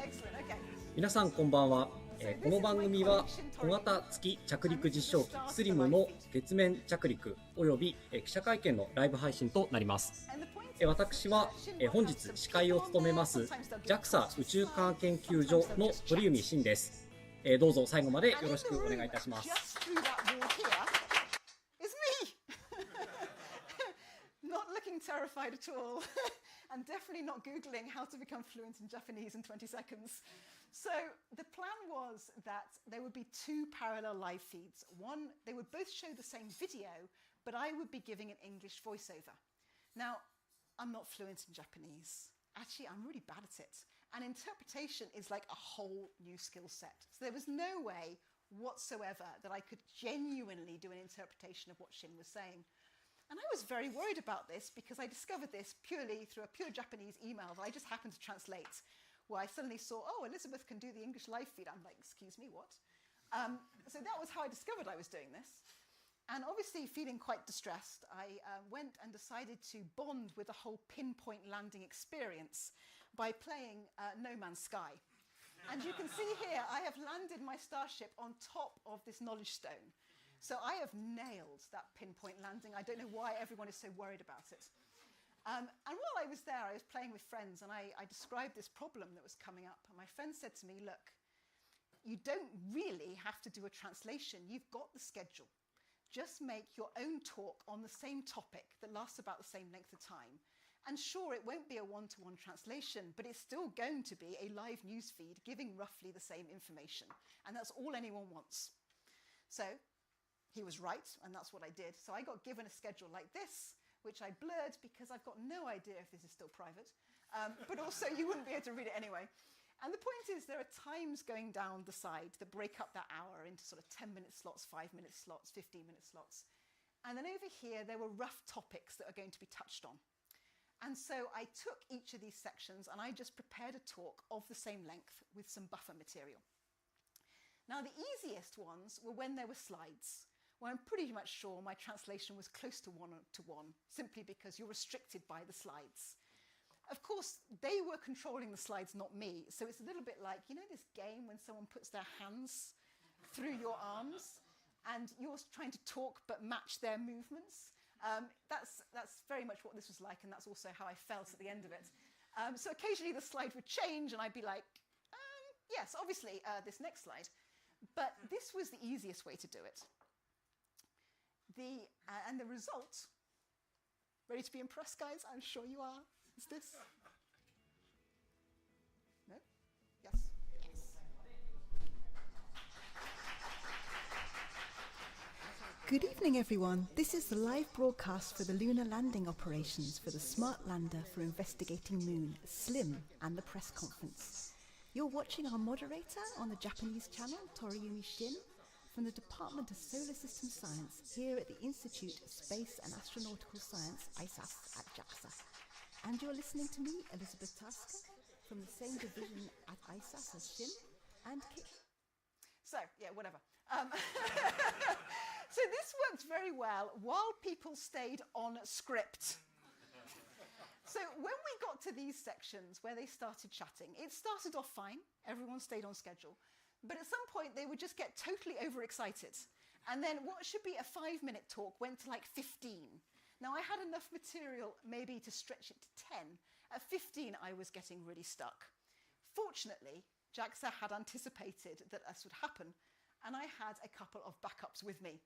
Excellent, okay. 皆さんこんばんは。この番組は小型月着陸実証機スリムの月面着陸および記者会見のライブ配信となります。私は本日司会を務めます JAXA 宇宙科学研究所の鳥海慎です。どうぞ最後までよろしくお願いいたします。Not looking terrified at all, and definitely not Googling how to become fluent in Japanese in 20 seconds. So the plan was that there would be two parallel live feeds. One, they would both show the same video, but I would be giving an English voiceover. Now, I'm not fluent in Japanese. Actually, I'm really bad at it. And interpretation is like a whole new skill set. So there was no way whatsoever that I could genuinely do an interpretation of what Shin was saying. And I was very worried about this because I discovered this purely through a pure Japanese email that I just happened to translate, where I suddenly saw, oh, Elizabeth can do the English live feed. I'm like, excuse me, what? So that was how I discovered I was doing this. And obviously feeling quite distressed, I went and decided to bond with the whole pinpoint landing experience by playing No Man's Sky. And you can see here, I have landed my starship on top of this knowledge stone. So I have nailed that pinpoint landing. I don't know why everyone is so worried about it. And while I was there, I was playing with friends, and I described this problem that was coming up. And my friend said to me, look, you don't really have to do a translation. You've got the schedule. Just make your own talk on the same topic that lasts about the same length of time. And sure, it won't be a one-to-one translation, but it's still going to be a live news feed giving roughly the same information. And that's all anyone wants. So he was right, and that's what I did. So I got given a schedule like this, which I blurred because I've got no idea if this is still private. But also, you wouldn't be able to read it anyway. And the point is, there are times going down the side that break up that hour into sort of 10-minute slots, 5-minute slots, 15-minute slots. And then over here, there were rough topics that are going to be touched on. And so I took each of these sections and I just prepared a talk of the same length with some buffer material. Now, the easiest ones were when there were slides, where I'm pretty much sure my translation was close to one-to-one, simply because you're restricted by the slides. Of course, they were controlling the slides, not me. So it's a little bit like, you know this game when someone puts their hands through your arms and you're trying to talk but match their movements? That's very much what this was like, and that's also how I felt at the end of it. So occasionally the slide would change and I'd be like, yes, obviously, this next slide. But this was the easiest way to do it. And the result, ready to be impressed, guys? I'm sure you are. Is this? No? Yes? Yes. Good evening, everyone. This is the live broadcast for the lunar landing operations for the Smart Lander for Investigating Moon, SLIM, and the press conference. You're watching our moderator on the Japanese channel, Toriumi Shin, from the Department of Solar System Science here at the Institute of Space and Astronautical Science, ISAS, at JAXA. And you're listening to me, Elizabeth Tasker, from the same division at ISAS as Shin and Kit. So, yeah, whatever. So this worked very well while people stayed on script. So when we got to these sections where they started chatting, it started off fine. Everyone stayed on schedule. But at some point, they would just get totally overexcited. And then what should be a 5-minute talk went to like 15. Now, I had enough material maybe to stretch it to 10. At 15, I was getting really stuck. Fortunately, JAXA had anticipated that this would happen, and I had a couple of backups with me.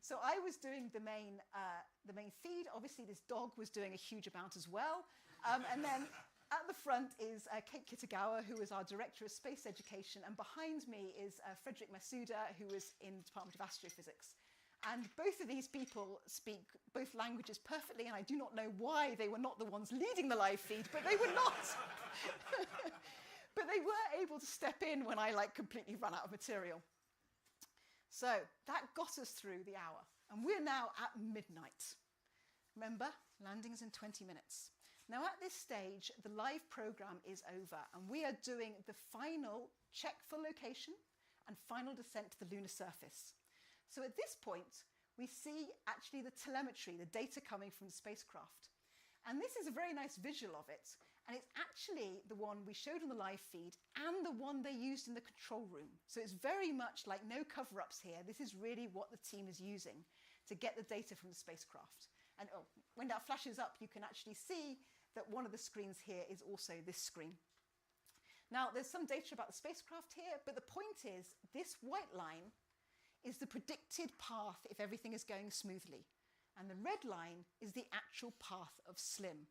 So I was doing the main feed. Obviously, this dog was doing a huge amount as well. And then at the front is Kate Kitagawa, who is our Director of Space Education. And behind me is Frederick Masuda, who is in the Department of Astrophysics. And both of these people speak both languages perfectly, and I do not know why they were not the ones leading the live feed, but they were not. But they were able to step in when I completely ran out of material. So that got us through the hour, and we're now at midnight. Remember, landing is in 20 minutes. Now at this stage, the live program is over, and we are doing the final check for location and final descent to the lunar surface. So at this point, we see actually the telemetry, the data coming from the spacecraft. And this is a very nice visual of it. And it's actually the one we showed on the live feed and the one they used in the control room. So it's very much like no cover-ups here. This is really what the team is using to get the data from the spacecraft. And when that flashes up, you can actually see that one of the screens here is also this screen. Now, there's some data about the spacecraft here, but the point is this white line is the predicted path if everything is going smoothly. And the red line is the actual path of SLIM.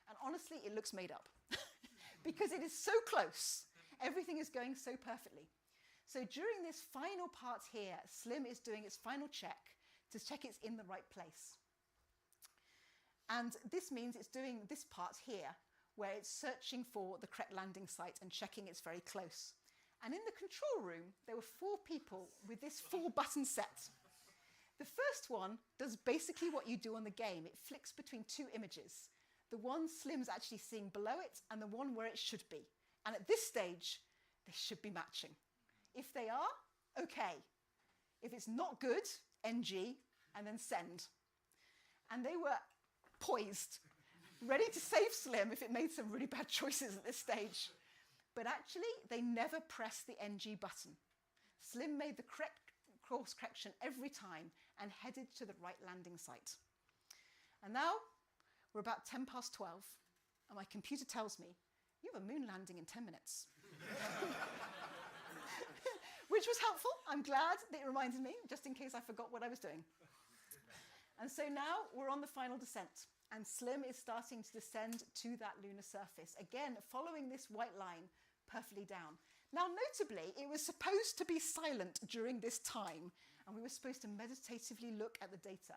And honestly, it looks made up because it is so close. Everything is going so perfectly. So during this final part here, SLIM is doing its final check to check it's in the right place. And this means it's doing this part here, where it's searching for the correct landing site and checking it's very close. And in the control room, there were 4 people with this 4-button set. The first one does basically what you do on the game. It flicks between 2 images. The one SLIM's actually seeing below it and the one where it should be. And at this stage, they should be matching. If they are, okay. If it's not good, NG, and then send. And they were poised, ready to save SLIM if it made some really bad choices at this stage. But actually, they never pressed the NG button. SLIM made the correct course correction every time and headed to the right landing site. And now we're about 10 past 12, and my computer tells me, you have a moon landing in 10 minutes. Which was helpful. I'm glad that it reminded me, just in case I forgot what I was doing. And so now we're on the final descent, and SLIM is starting to descend to that lunar surface, again, following this white line perfectly down. Now, notably, it was supposed to be silent during this time, and we were supposed to meditatively look at the data.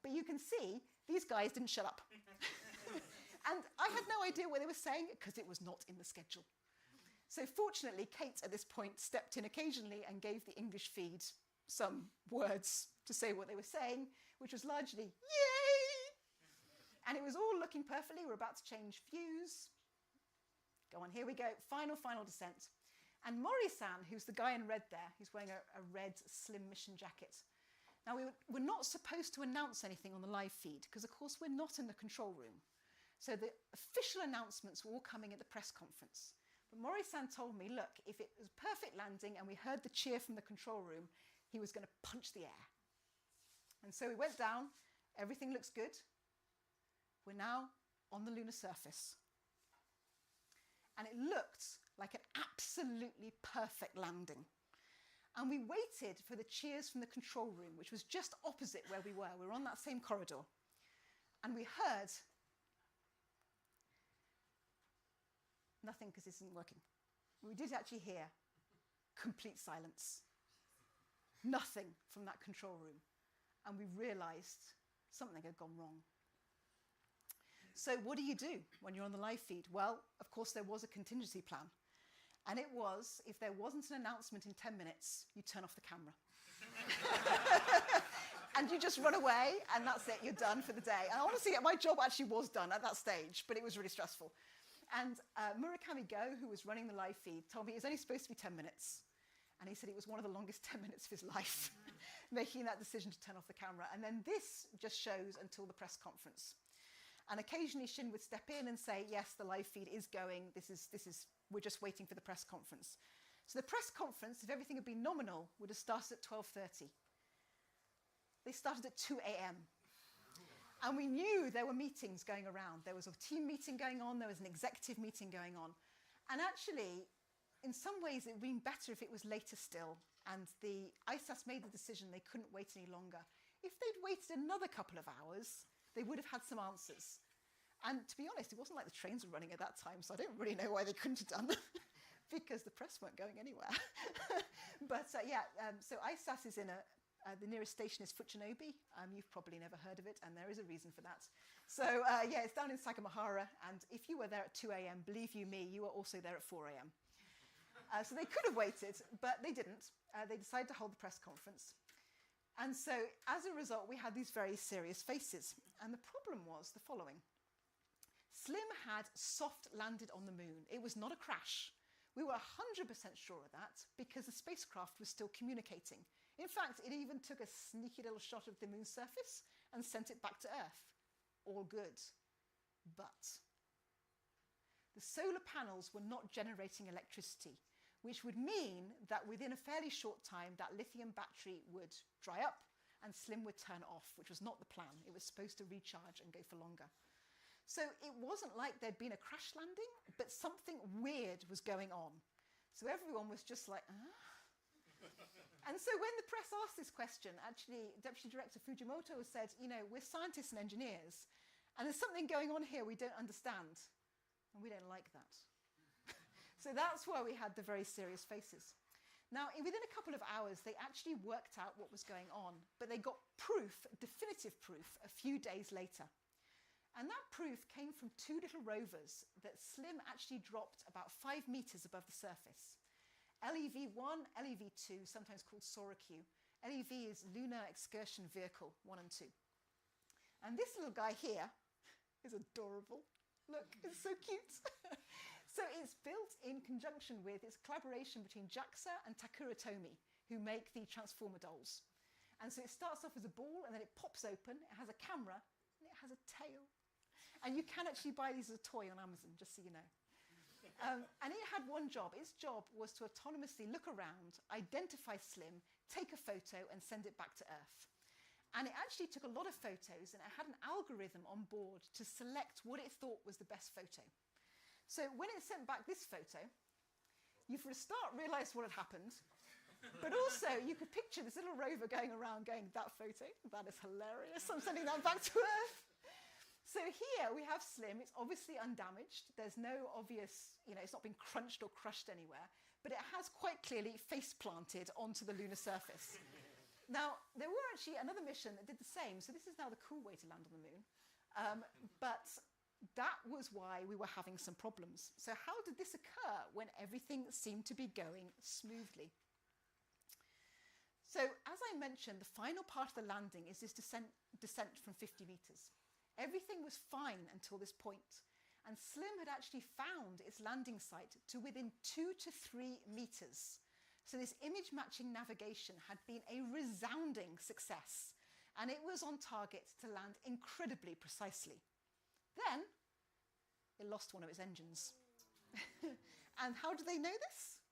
But you can see, these guys didn't shut up. And I had no idea what they were saying, because it was not in the schedule. So fortunately, Kate, at this point, stepped in occasionally and gave the English feed some words to say what they were saying, which was largely, yay! And it was all looking perfectly. We're about to change views. Go on, here we go. Final descent. And Mori-san, who's the guy in red there, he's wearing a red SLIM mission jacket. Now, we're not supposed to announce anything on the live feed because, of course, we're not in the control room. So the official announcements were all coming at the press conference. But Mori-san told me, look, if it was a perfect landing and we heard the cheer from the control room, he was going to punch the air. And so we went down. Everything looks good. We're now on the lunar surface. And it looked like an absolutely perfect landing. And we waited for the cheers from the control room, which was just opposite where we were. We were on that same corridor. And we heard nothing because this isn't working. We did actually hear complete silence. Nothing from that control room. And we realized something had gone wrong. So what do you do when you're on the live feed? Well, of course, there was a contingency plan. And it was, if there wasn't an announcement in 10 minutes, you turn off the camera. And you just run away, and that's it, you're done for the day. And honestly, my job actually was done at that stage, but it was really stressful. And Murakami Go, who was running the live feed, told me it was only supposed to be 10 minutes. And he said it was one of the longest 10 minutes of his life. making that decision to turn off the camera. And then this just shows until the press conference. And occasionally Shin would step in and say, yes, the live feed is going. We're just waiting for the press conference. So the press conference, if everything had been nominal, would have started at 12:30. They started at 2 a.m. And we knew there were meetings going around. There was a team meeting going on. There was an executive meeting going on. And actually, in some ways, it would have been better if it was later still. And the ISAS made the decision they couldn't wait any longer. If they'd waited another couple of hours, they would have had some answers. And to be honest, it wasn't like the trains were running at that time, so I don't really know why they couldn't have done because the press weren't going anywhere. But so ISAS is in the nearest station is Fuchinobi. You've probably never heard of it, and there is a reason for that. So it's down in Sagamihara, and if you were there at 2 a.m., believe you me, you were also there at 4 a.m. So they could have waited, but they didn't. They decided to hold the press conference. And so as a result, we had these very serious faces. And the problem was the following. Slim had soft landed on the moon. It was not a crash. We were 100% sure of that because the spacecraft was still communicating. In fact, it even took a sneaky little shot of the moon's surface and sent it back to Earth. All good. But the solar panels were not generating electricity, which would mean that within a fairly short time, that lithium battery would dry up and Slim would turn off, which was not the plan. It was supposed to recharge and go for longer. So it wasn't like there'd been a crash landing, but something weird was going on. So everyone was just like, And so when the press asked this question, actually, Deputy Director Fujimoto said, we're scientists and engineers, and there's something going on here we don't understand, and we don't like that. So that's why we had the very serious faces. Now, within a couple of hours, they actually worked out what was going on, but they got proof, definitive proof, a few days later. And that proof came from two little rovers that Slim actually dropped about 5 meters above the surface. LEV-1, LEV-2, sometimes called SORA-Q. LEV is Lunar Excursion Vehicle 1 and 2. And this little guy here is adorable. Look, it's so cute. So it's built in conjunction with, it's a collaboration between JAXA and Takura Tomy, who make the Transformer dolls. And so it starts off as a ball, and then it pops open, it has a camera, and it has a tail. And you can actually buy these as a toy on Amazon, just so you know. And it had one job. Its job was to autonomously look around, identify Slim, take a photo, and send it back to Earth. And it actually took a lot of photos, and it had an algorithm on board to select what it thought was the best photo. So when it sent back this photo, you for a start realised what had happened, but also you could picture this little rover going around going, that photo, that is hilarious, I'm sending that back to Earth. So here we have Slim. It's obviously undamaged. There's no obvious, it's not been crunched or crushed anywhere, but it has quite clearly face planted onto the lunar surface. Now, there were actually another mission that did the same, so this is now the cool way to land on the moon. But that was why we were having some problems. So how did this occur when everything seemed to be going smoothly? So as I mentioned, the final part of the landing is this descent from 50 meters. Everything was fine until this point, and Slim had actually found its landing site to within 2 to 3 meters. So this image-matching navigation had been a resounding success, and it was on target to land incredibly precisely. Then, it lost one of its engines. And how do they know this?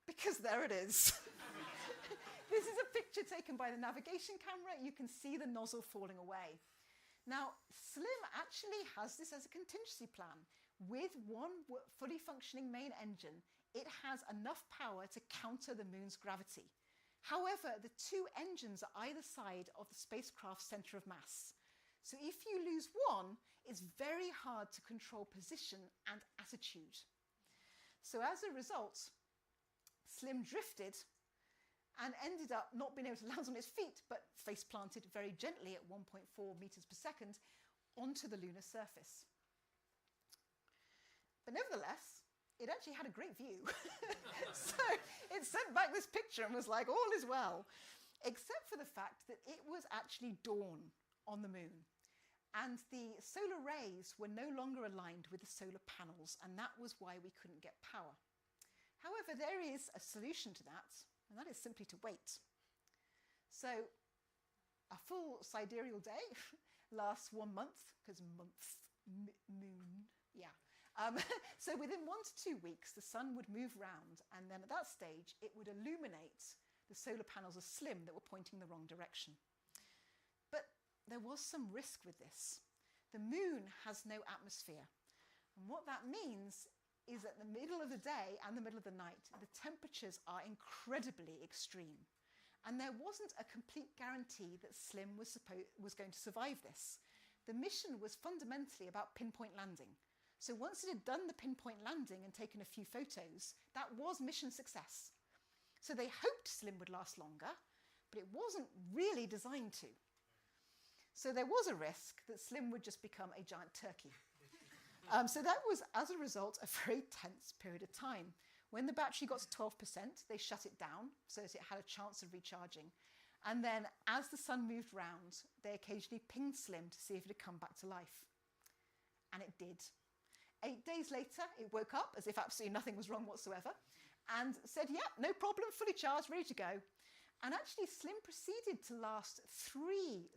Because there it is. This is a picture taken by the navigation camera. You can see the nozzle falling away. Now, Slim actually has this as a contingency plan. With one fully functioning main engine, it has enough power to counter the moon's gravity. However, the two engines are either side of the spacecraft's center of mass. So if you lose one, it's very hard to control position and attitude. So as a result, Slim drifted and ended up not being able to land on its feet, but face planted very gently at 1.4 meters per second onto the lunar surface. But nevertheless, it actually had a great view. So it sent back this picture and was like, all is well, except for the fact that it was actually dawn on the moon. And the solar rays were no longer aligned with the solar panels, and that was why we couldn't get power. However, there is a solution to that, and that is simply to wait. So a full sidereal day lasts 1 month, because month, moon, yeah. So within 1 to 2 weeks, the sun would move round, and then at that stage, it would illuminate the solar panels of SLIM that were pointing the wrong direction. But there was some risk with this. The moon has no atmosphere. And what that means is that in the middle of the day and the middle of the night, the temperatures are incredibly extreme. And there wasn't a complete guarantee that SLIM was going to survive this. The mission was fundamentally about pinpoint landing. So once it had done the pinpoint landing and taken a few photos, that was mission success. So they hoped SLIM would last longer, but it wasn't really designed to. So there was a risk that SLIM would just become a giant turkey. So that was, as a result, a very tense period of time. When the battery got to 12%, they shut it down so that it had a chance of recharging. And then, as the sun moved round, they occasionally pinged SLIM to see if it had come back to life. And it did. 8 days later, it woke up as if absolutely nothing was wrong whatsoever and said, yeah, no problem, fully charged, ready to go. And actually, SLIM proceeded to last 3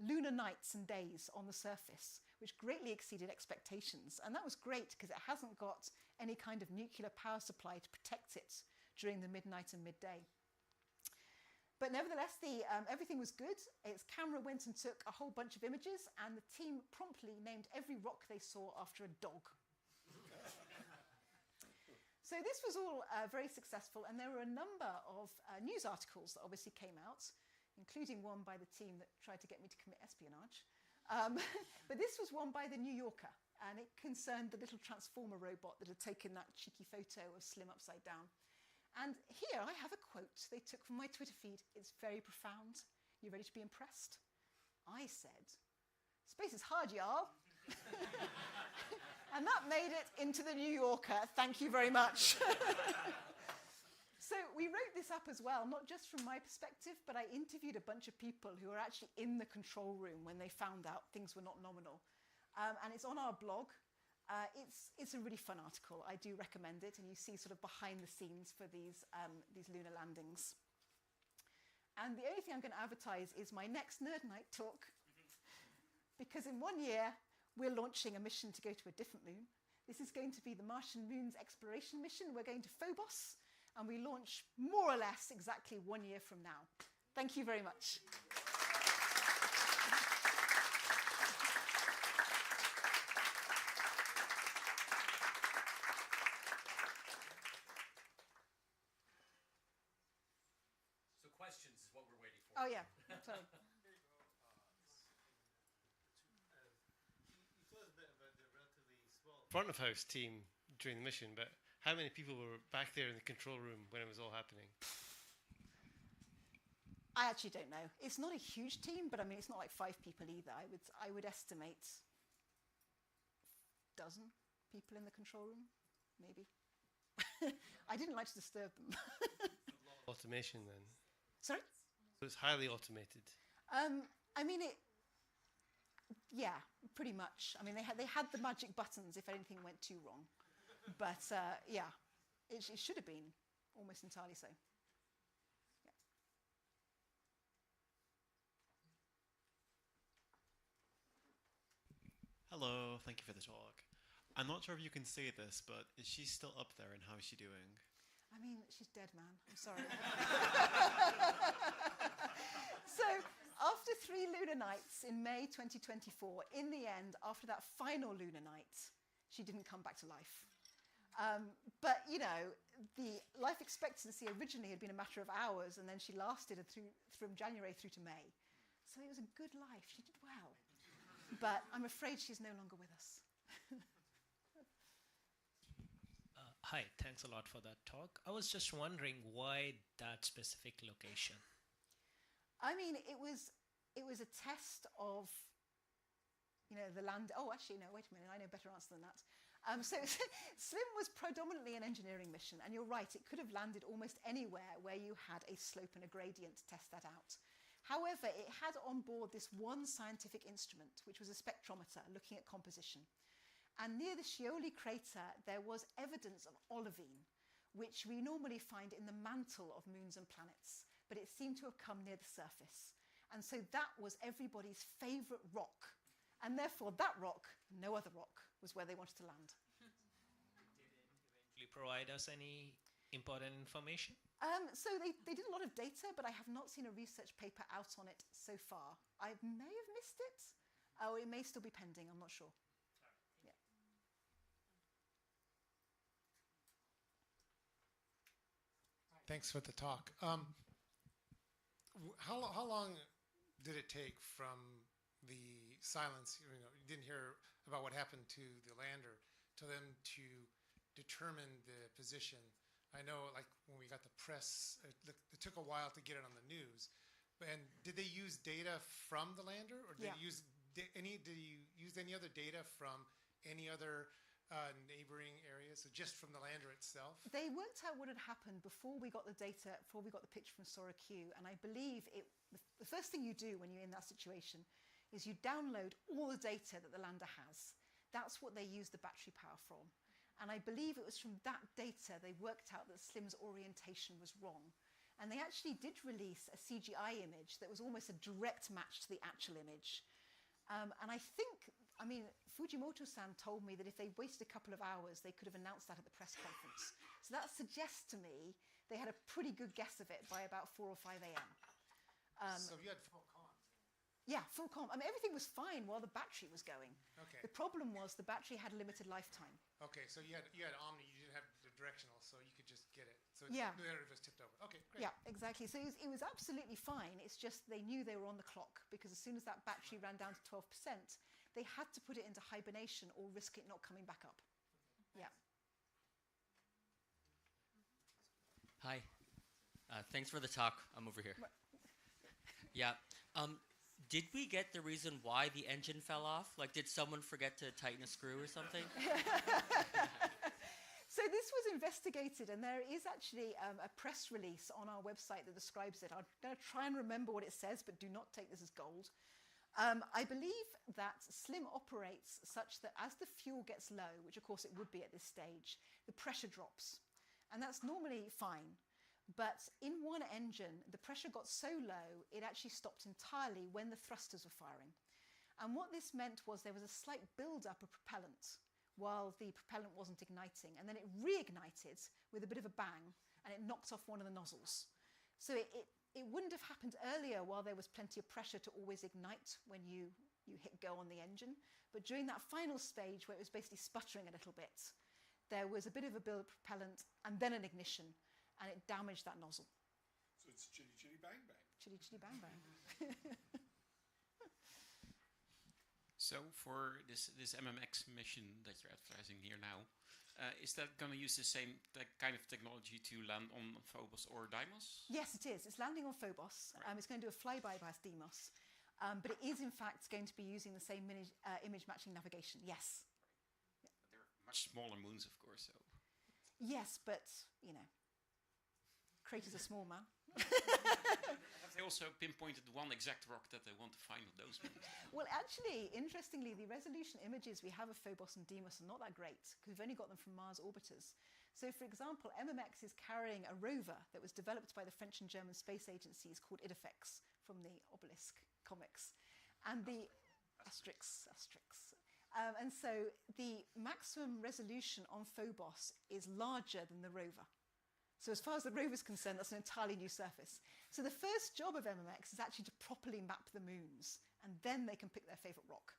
lunar nights and days on the surface, which greatly exceeded expectations. And that was great because it hasn't got any kind of nuclear power supply to protect it during the midnight and midday. But nevertheless, everything was good. Its camera went and took a whole bunch of images, and the team promptly named every rock they saw after a dog. So this was all very successful, and there were a number of news articles that obviously came out, including one by the team that tried to get me to commit espionage. But this was one by the New Yorker, and it concerned the little transformer robot that had taken that cheeky photo of SLIM upside down. And here I have a quote they took from my Twitter feed. It's very profound. You ready to be impressed? I said, "Space is hard, y'all." And that made it into the New Yorker. Thank you very much. So we wrote this up as well, not just from my perspective, but I interviewed a bunch of people who were actually in the control room when they found out things were not nominal. And it's on our blog. It's a really fun article. I do recommend it, and you see sort of behind the scenes for these lunar landings. And the only thing I'm going to advertise is my next Nerd Night talk, because in 1 year, we're launching a mission to go to a different moon. This is going to be the Martian Moon's exploration mission. We're going to Phobos, and we launch more or less exactly 1 year from now. Thank you very much. So questions is what we're waiting for. Oh, yeah. Sorry. Front of house team during the mission, but how many people were back there in the control room when it was all happening? I actually don't know. It's not a huge team, but I mean, it's not like 5 people either. I would estimate a dozen people in the control room, maybe. I didn't like to disturb them. Automation then. Sorry? So it's highly automated. I mean, yeah, pretty much. I mean, they had the magic buttons if anything went too wrong. But yeah, it should have been almost entirely so. Yeah. Hello, thank you for the talk. I'm not sure if you can say this, but is she still up there and how is she doing? I mean, she's dead, man. I'm sorry. So, after 3 lunar nights in May 2024, in the end, after that final lunar night, she didn't come back to life. But, you know, the life expectancy originally had been a matter of hours, and then she lasted from January through to May. So it was a good life. She did well. But I'm afraid she's no longer with us. Hi, thanks a lot for that talk. I was just wondering why that specific location? I mean, it was a test of, you know, the land. Oh, actually, no, wait a minute. I know a better answer than that. So SLIM was predominantly an engineering mission. And you're right, it could have landed almost anywhere where you had a slope and a gradient to test that out. However, it had on board this one scientific instrument, which was a spectrometer looking at composition. And near the Scioli crater, there was evidence of olivine, which we normally find in the mantle of moons and planets. but it seemed to have come near the surface. And so that was everybody's favorite rock. And therefore, that rock, no other rock, was where they wanted to land. Will you provide us any important information? So they did a lot of data, but I have not seen a research paper out on it so far. I may have missed it, or it may still be pending, I'm not sure. Yeah. Thanks for the talk. How long did it take from the silence, you didn't hear about what happened to the lander, to them to determine the position? I know, like, when we got the press, it took a while to get it on the news. And did they use data from the lander, or did you use any other data from any other neighboring areas, or just from the lander itself? They worked out what had happened before we got the data, before we got the picture from Sora Q, and I believe the first thing you do when you're in that situation is you download all the data that the lander has. That's what they use the battery power from. And I believe it was from that data they worked out that Slim's orientation was wrong. And they actually did release a CGI image that was almost a direct match to the actual image. And I think, Fujimoto-san told me that if they wasted a couple of hours, they could have announced that at the press conference. So that suggests to me they had a pretty good guess of it by about 4 or 5 a.m. So you had full comms? Yeah, full comm. Everything was fine while the battery was going. Okay. The problem was the battery had a limited lifetime. Okay, so you had Omni, you didn't have the directional, so you could just get it. So Yeah. the narrative was tipped over. Okay, great. Yeah, exactly. So it was absolutely fine. It's just they knew they were on the clock because as soon as that battery ran down to 12%, they had to put it into hibernation or risk it not coming back up. Yeah. Hi. Thanks for the talk. I'm over here. Yeah. Did we get the reason why the engine fell off? Like, did someone forget to tighten a screw or something? So this was investigated, and there is actually a press release on our website that describes it. I'm going to try and remember what it says, but do not take this as gold. I believe that Slim operates such that as the fuel gets low, which of course it would be at this stage, the pressure drops. And that's normally fine. But in one engine, the pressure got so low, it actually stopped entirely when the thrusters were firing. And what this meant was there was a slight build-up of propellant while the propellant wasn't igniting. And then it reignited with a bit of a bang, and it knocked off one of the nozzles. So it wouldn't have happened earlier while there was plenty of pressure to always ignite when you hit go on the engine. But during that final stage where it was basically sputtering a little bit, there was a bit of a build of propellant and then an ignition, and it damaged that nozzle. So it's chitty chitty bang bang. Chitty chitty bang bang. So for this MMX mission that you're advertising here now, is that going to use the same kind of technology to land on Phobos or Deimos? Yes, it is. It's landing on Phobos. Right. It's going to do a flyby past Deimos. But it is, in fact, going to be using the same image matching navigation. Yes. But they're much smaller moons, of course. So. Yes, but, Crater's a small man. They also pinpointed one exact rock that they want to find on those moons. Well, actually, interestingly, the resolution images we have of Phobos and Deimos are not that great because we've only got them from Mars orbiters. So, for example, MMX is carrying a rover that was developed by the French and German space agencies called Idefix from the Obelisk comics. And the Asterix. And so the maximum resolution on Phobos is larger than the rover. So as far as the rover is concerned, that's an entirely new surface. So the first job of MMX is actually to properly map the moons, and then they can pick their favourite rock.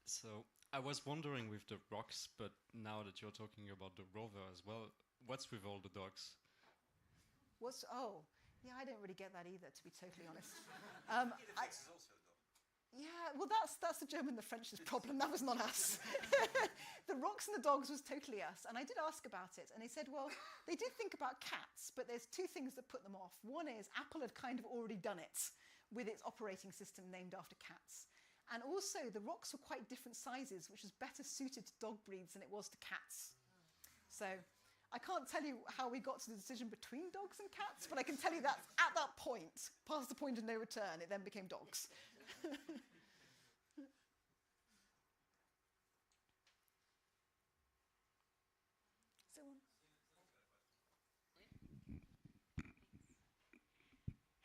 So I was wondering with the rocks, but now that you're talking about the rover as well, what's with all the dogs? Yeah, I don't really get that either, to be totally honest. Idefix is also a dog. Yeah, well, that's the German, the French's problem. That was not us. The rocks and the dogs was totally us. And I did ask about it. And they said, well, they did think about cats, but there's two things that put them off. One is Apple had kind of already done it with its operating system named after cats. And also, the rocks were quite different sizes, which was better suited to dog breeds than it was to cats. So I can't tell you how we got to the decision between dogs and cats, but I can tell you that at that point, past the point of no return, it then became dogs.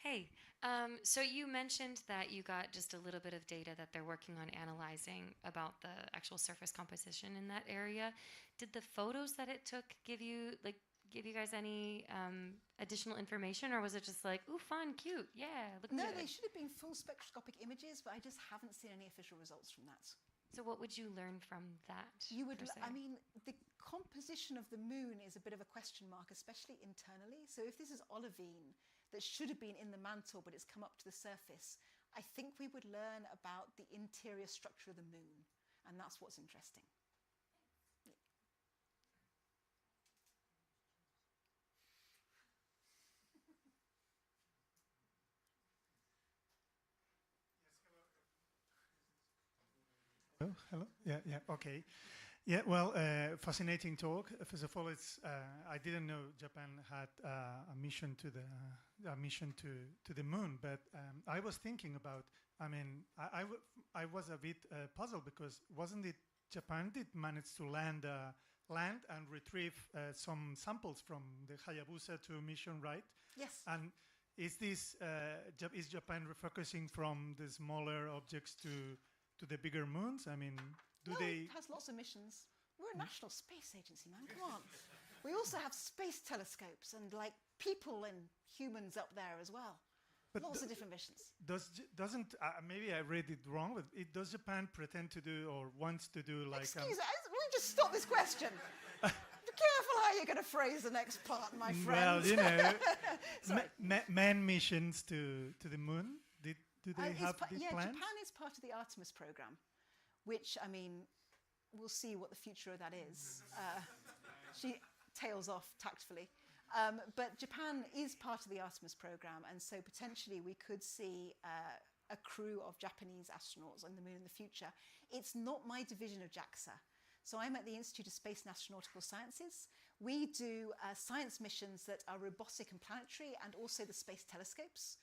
Hey, so you mentioned that you got just a little bit of data that they're working on analyzing about the actual surface composition in that area. Did the photos that it took give you guys any additional information, or was it just like, ooh, fun, cute, yeah, look No, good? they should have been full spectroscopic images, but I just haven't seen any official results from that. So what would you learn from that? You would, per se? I mean, the composition of the moon is a bit of a question mark, especially internally. So if this is olivine that should have been in the mantle, but it's come up to the surface, I think we would learn about the interior structure of the moon, and that's what's interesting. Oh, hello. Yeah, yeah. Okay. Yeah. Well, fascinating talk. First of all, it's I didn't know Japan had a mission to the moon, but I was thinking about. I mean, I was a bit puzzled because wasn't it Japan did manage to land and retrieve some samples from the Hayabusa 2 mission, right? Yes. And is this is Japan refocusing from the smaller objects to the bigger moons? I mean, It has lots of missions. We're a national space agency, man. Come on. We also have space telescopes and like people and humans up there as well. But lots of different missions. Doesn't maybe I read it wrong, but does Japan pretend to do or wants to do like? Excuse me, will you just stop this question? Be careful how you're going to phrase the next part, my friend. Well, you know, man missions to the moon. Do they have these plans? Japan is part of the Artemis program, which, I mean, we'll see what the future of that is. She tails off tactfully. But Japan is part of the Artemis program, and so potentially we could see a crew of Japanese astronauts on the moon in the future. It's not my division of JAXA. So I'm at the Institute of Space and Astronautical Sciences. We do science missions that are robotic and planetary, and also the space telescopes.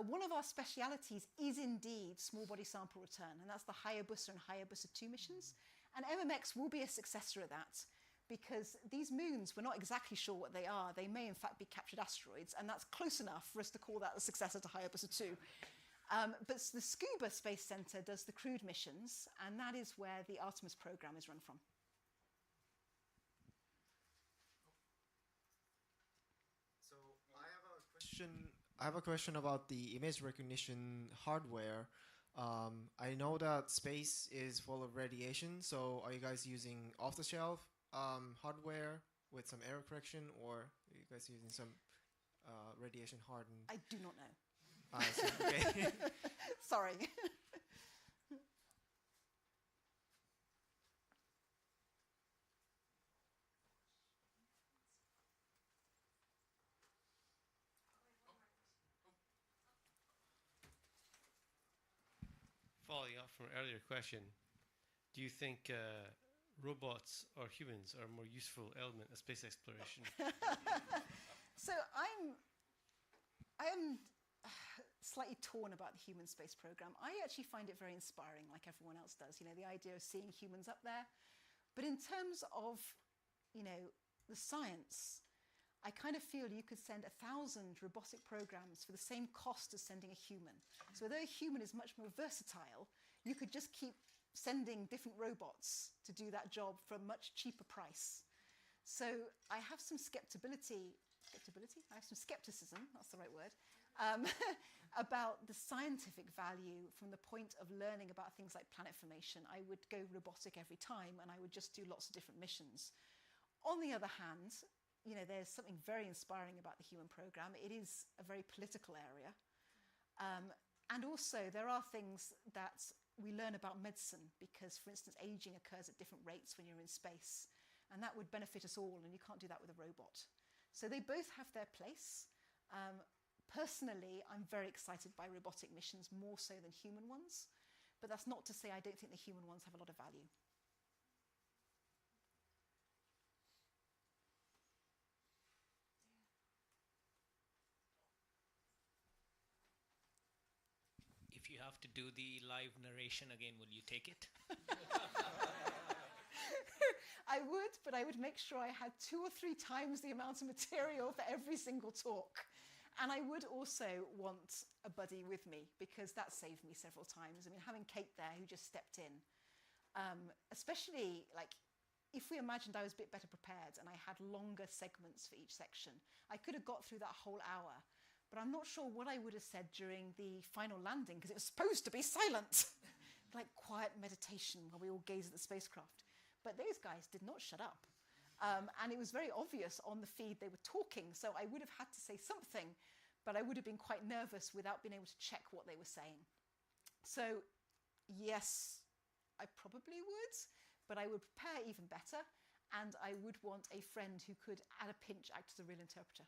One of our specialities is indeed small body sample return, and that's the Hayabusa and Hayabusa 2 missions. And MMX will be a successor of that, because these moons, we're not exactly sure what they are. They may in fact be captured asteroids, and that's close enough for us to call that the successor to Hayabusa 2. But the Scuba Space Center does the crewed missions, and that is where the Artemis program is run from. So I have a question about the image recognition hardware. I know that space is full of radiation, so are you guys using off-the-shelf hardware with some error correction, or are you guys using some radiation hardened? I do not know. Okay. Sorry. Following up from an earlier question, do you think robots or humans are a more useful element of space exploration? So I am slightly torn about the human space program. I actually find it very inspiring, like everyone else does, you know, the idea of seeing humans up there. But in terms of, you know, the science, I kind of feel you could send 1,000 robotic programs for the same cost as sending a human. So although a human is much more versatile, you could just keep sending different robots to do that job for a much cheaper price. So I have some I have some skepticism, that's the right word, about the scientific value from the point of learning about things like planet formation. I would go robotic every time, and I would just do lots of different missions. On the other hand, you know, there's something very inspiring about the human program. It is a very political area. And also, there are things that we learn about medicine because, for instance, aging occurs at different rates when you're in space. And that would benefit us all, and you can't do that with a robot. So they both have their place. Personally, I'm very excited by robotic missions, more so than human ones. But that's not to say I don't think the human ones have a lot of value. If you have to do the live narration again, will you take it? I would, but I would make sure I had 2 or 3 times the amount of material for every single talk. And I would also want a buddy with me because that saved me several times. I mean, having Kate there who just stepped in, especially like if we imagined I was a bit better prepared and I had longer segments for each section, I could have got through that whole hour. But I'm not sure what I would have said during the final landing because it was supposed to be silent, like quiet meditation while we all gaze at the spacecraft. But those guys did not shut up. And it was very obvious on the feed they were talking, so I would have had to say something, but I would have been quite nervous without being able to check what they were saying. So, yes, I probably would, but I would prepare even better, and I would want a friend who could, at a pinch, act as a real interpreter.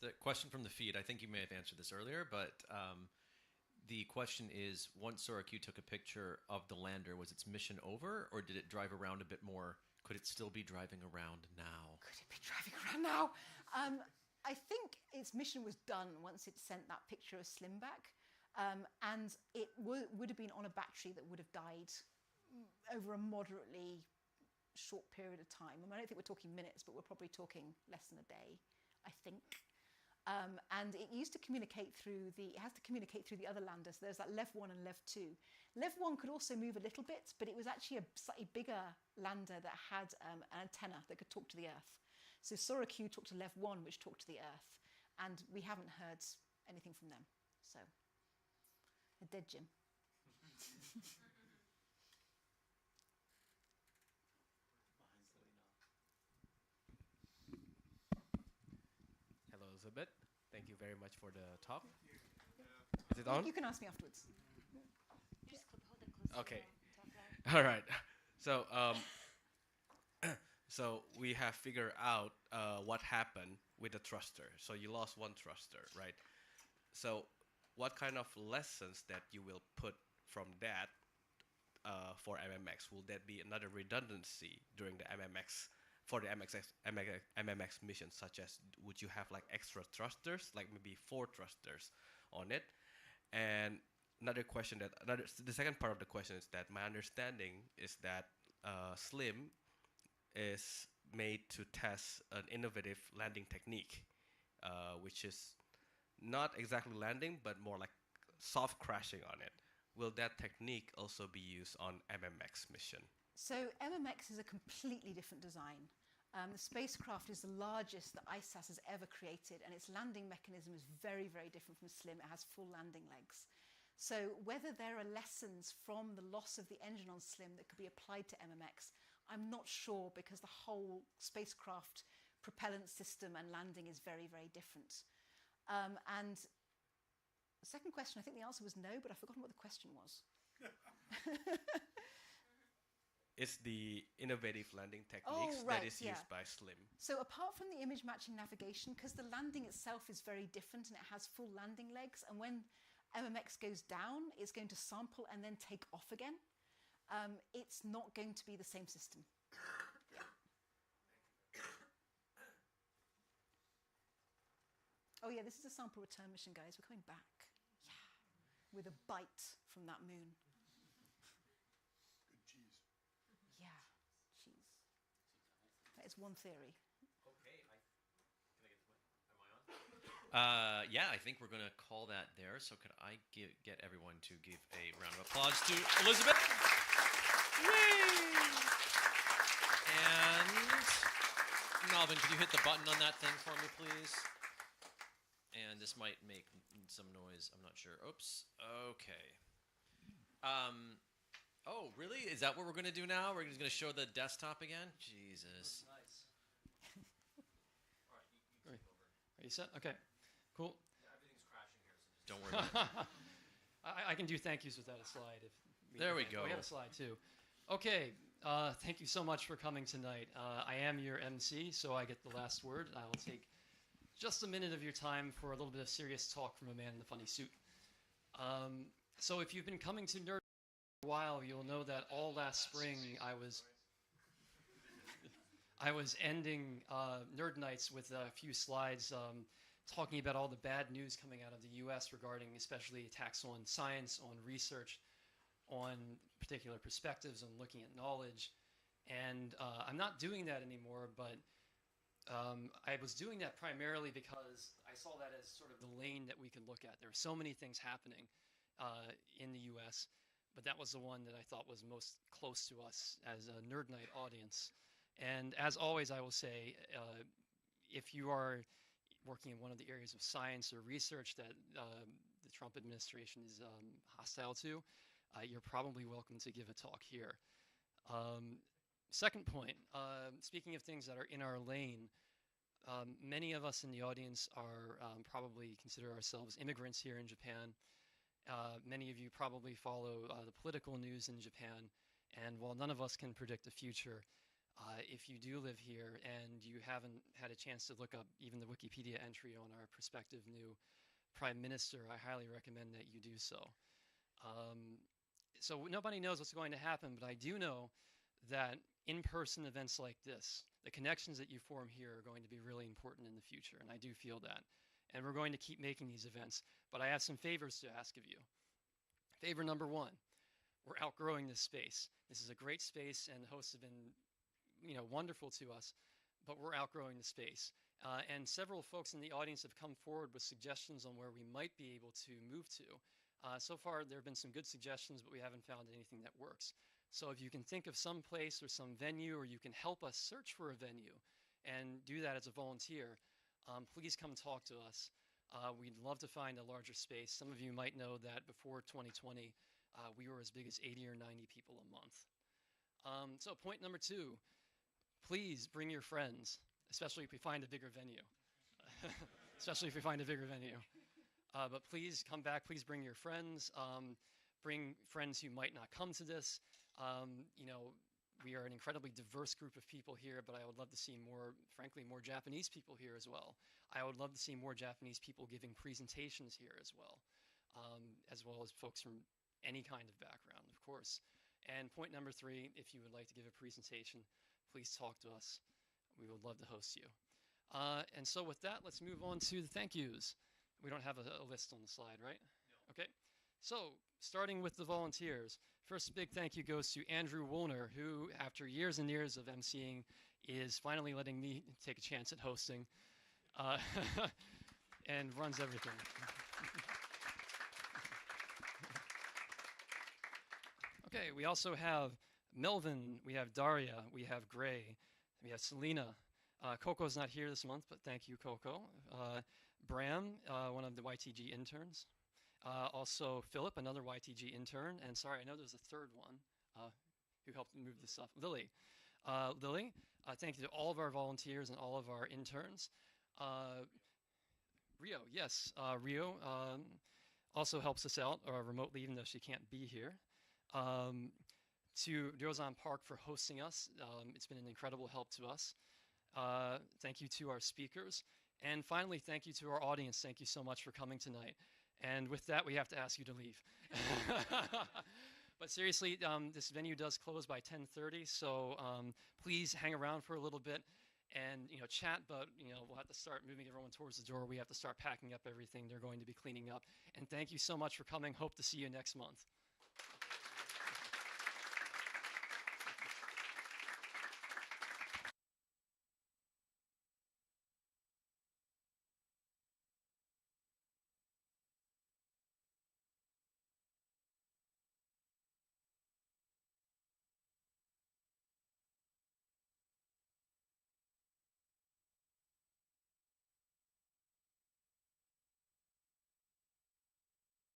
The question from the feed, I think you may have answered this earlier, but the question is, once Sora Q took a picture of the lander, was its mission over, or did it drive around a bit more? Could it still be driving around now? Could it be driving around now? I think its mission was done once it sent that picture of Slim back, and it would have been on a battery that would have died over a moderately short period of time. I mean, I don't think we're talking minutes, but we're probably talking less than a day, I think. And it used to communicate through it has to communicate through the other landers. There's that Lev 1 and Lev 2. Lev 1 could also move a little bit, but it was actually a slightly bigger lander that had an antenna that could talk to the Earth. So Sora Q talked to Lev 1, which talked to the Earth, and we haven't heard anything from them. So, a dead Jim. Hello, Elizabeth. Thank you very much for the talk. Is it on? You can ask me afterwards. Okay. All right. So, so we have figured out what happened with the thruster. So you lost one thruster, right? So, what kind of lessons that you will put from that for MMX? Will that be another redundancy during the MMX? For the MMX mission, such as would you have like extra thrusters, like maybe 4 thrusters on it? And the second part of the question is that my understanding is that Slim is made to test an innovative landing technique, which is not exactly landing, but more like soft crashing on it. Will that technique also be used on MMX mission? So MMX is a completely different design. The spacecraft is the largest that ISAS has ever created, and its landing mechanism is very, very different from Slim. It has full landing legs. So whether there are lessons from the loss of the engine on Slim that could be applied to MMX, I'm not sure, because the whole spacecraft propellant system and landing is very, very different. And the second question, I think the answer was no, but I've forgotten what the question was. It's the innovative landing techniques that is used by Slim. So apart from the image matching navigation, because the landing itself is very different and it has full landing legs, and when MMX goes down, it's going to sample and then take off again. It's not going to be the same system. Yeah. Oh yeah, this is a sample return mission, guys. We're coming back. Yeah, with a bite from that moon. That is one theory. Okay, can I get the mic? Am I on? Yeah, I think we're going to call that there. So could I get everyone to give a round of applause to Elizabeth? Yay! And Melvin, could you hit the button on that thing for me, please? And this might make some noise. I'm not sure. Oops. Okay. Oh, really? Is that what we're going to do now? We're just going to show the desktop again? Jesus. Nice. All right, are you set? Okay, cool. Yeah, everything's crashing here, so don't worry about it. I can do thank yous without a slide. There we go. We have a slide too. Okay, thank you so much for coming tonight. I am your MC, so I get the last word. I'll take just a minute of your time for a little bit of serious talk from a man in the funny suit. So if you've been coming to Nerd for a while, you'll know that all last spring I was ending Nerd Nights with a few slides talking about all the bad news coming out of the US regarding especially attacks on science, on research, on particular perspectives, on looking at knowledge. And I'm not doing that anymore, but I was doing that primarily because I saw that as sort of the lane that we could look at. There are so many things happening in the US, but that was the one that I thought was most close to us as a Nerd Night audience. And as always, I will say, if you are working in one of the areas of science or research that the Trump administration is hostile to, you're probably welcome to give a talk here. Second point, speaking of things that are in our lane, many of us in the audience are probably consider ourselves immigrants here in Japan. Many of you probably follow the political news in Japan, and while none of us can predict the future, if you do live here and you haven't had a chance to look up even the Wikipedia entry on our prospective new Prime Minister, I highly recommend that you do so. So nobody knows what's going to happen, but I do know that in-person events like this, the connections that you form here are going to be really important in the future, and I do feel that. And we're going to keep making these events, but I have some favors to ask of you. Favor number one, we're outgrowing this space. This is a great space, and the hosts have been, wonderful to us, but we're outgrowing the space. And several folks in the audience have come forward with suggestions on where we might be able to move to. So far, there have been some good suggestions, but we haven't found anything that works. So if you can think of some place or some venue, or you can help us search for a venue and do that as a volunteer, please come talk to us. We'd love to find a larger space. Some of you might know that before 2020, we were as big as 80 or 90 people a month. So point number two, please bring your friends, especially if we find a bigger venue. Especially if we find a bigger venue. But please come back, please bring your friends. Bring friends who might not come to this. We are an incredibly diverse group of people here, but I would love to see more, frankly, more Japanese people here as well. I would love to see more Japanese people giving presentations here as well as folks from any kind of background, of course. And point number three, if you would like to give a presentation, please talk to us. We would love to host you. And so with that, let's move on to the thank yous. We don't have a list on the slide, right? No. Okay. So, starting with the volunteers, first big thank you goes to Andrew Woolner, who, after years and years of emceeing, is finally letting me take a chance at hosting and runs everything. Okay, we also have Melvin, we have Daria, we have Gray, we have Selena. Coco's not here this month, but thank you, Coco. Bram, one of the YTG interns. Also Philip, another YTG intern, and sorry, I know there's a third one who helped move this up. Lily. Lily, thank you to all of our volunteers and all of our interns. Rio, yes, Rio also helps us out remotely, even though she can't be here. To Ryozan Park for hosting us. It's been an incredible help to us. Thank you to our speakers. And finally, thank you to our audience. Thank you so much for coming tonight. And with that, we have to ask you to leave. But seriously, this venue does close by 10:30, so please hang around for a little bit and chat, but we'll have to start moving everyone towards the door. We have to start packing up everything they're going to be cleaning up. And thank you so much for coming. Hope to see you next month.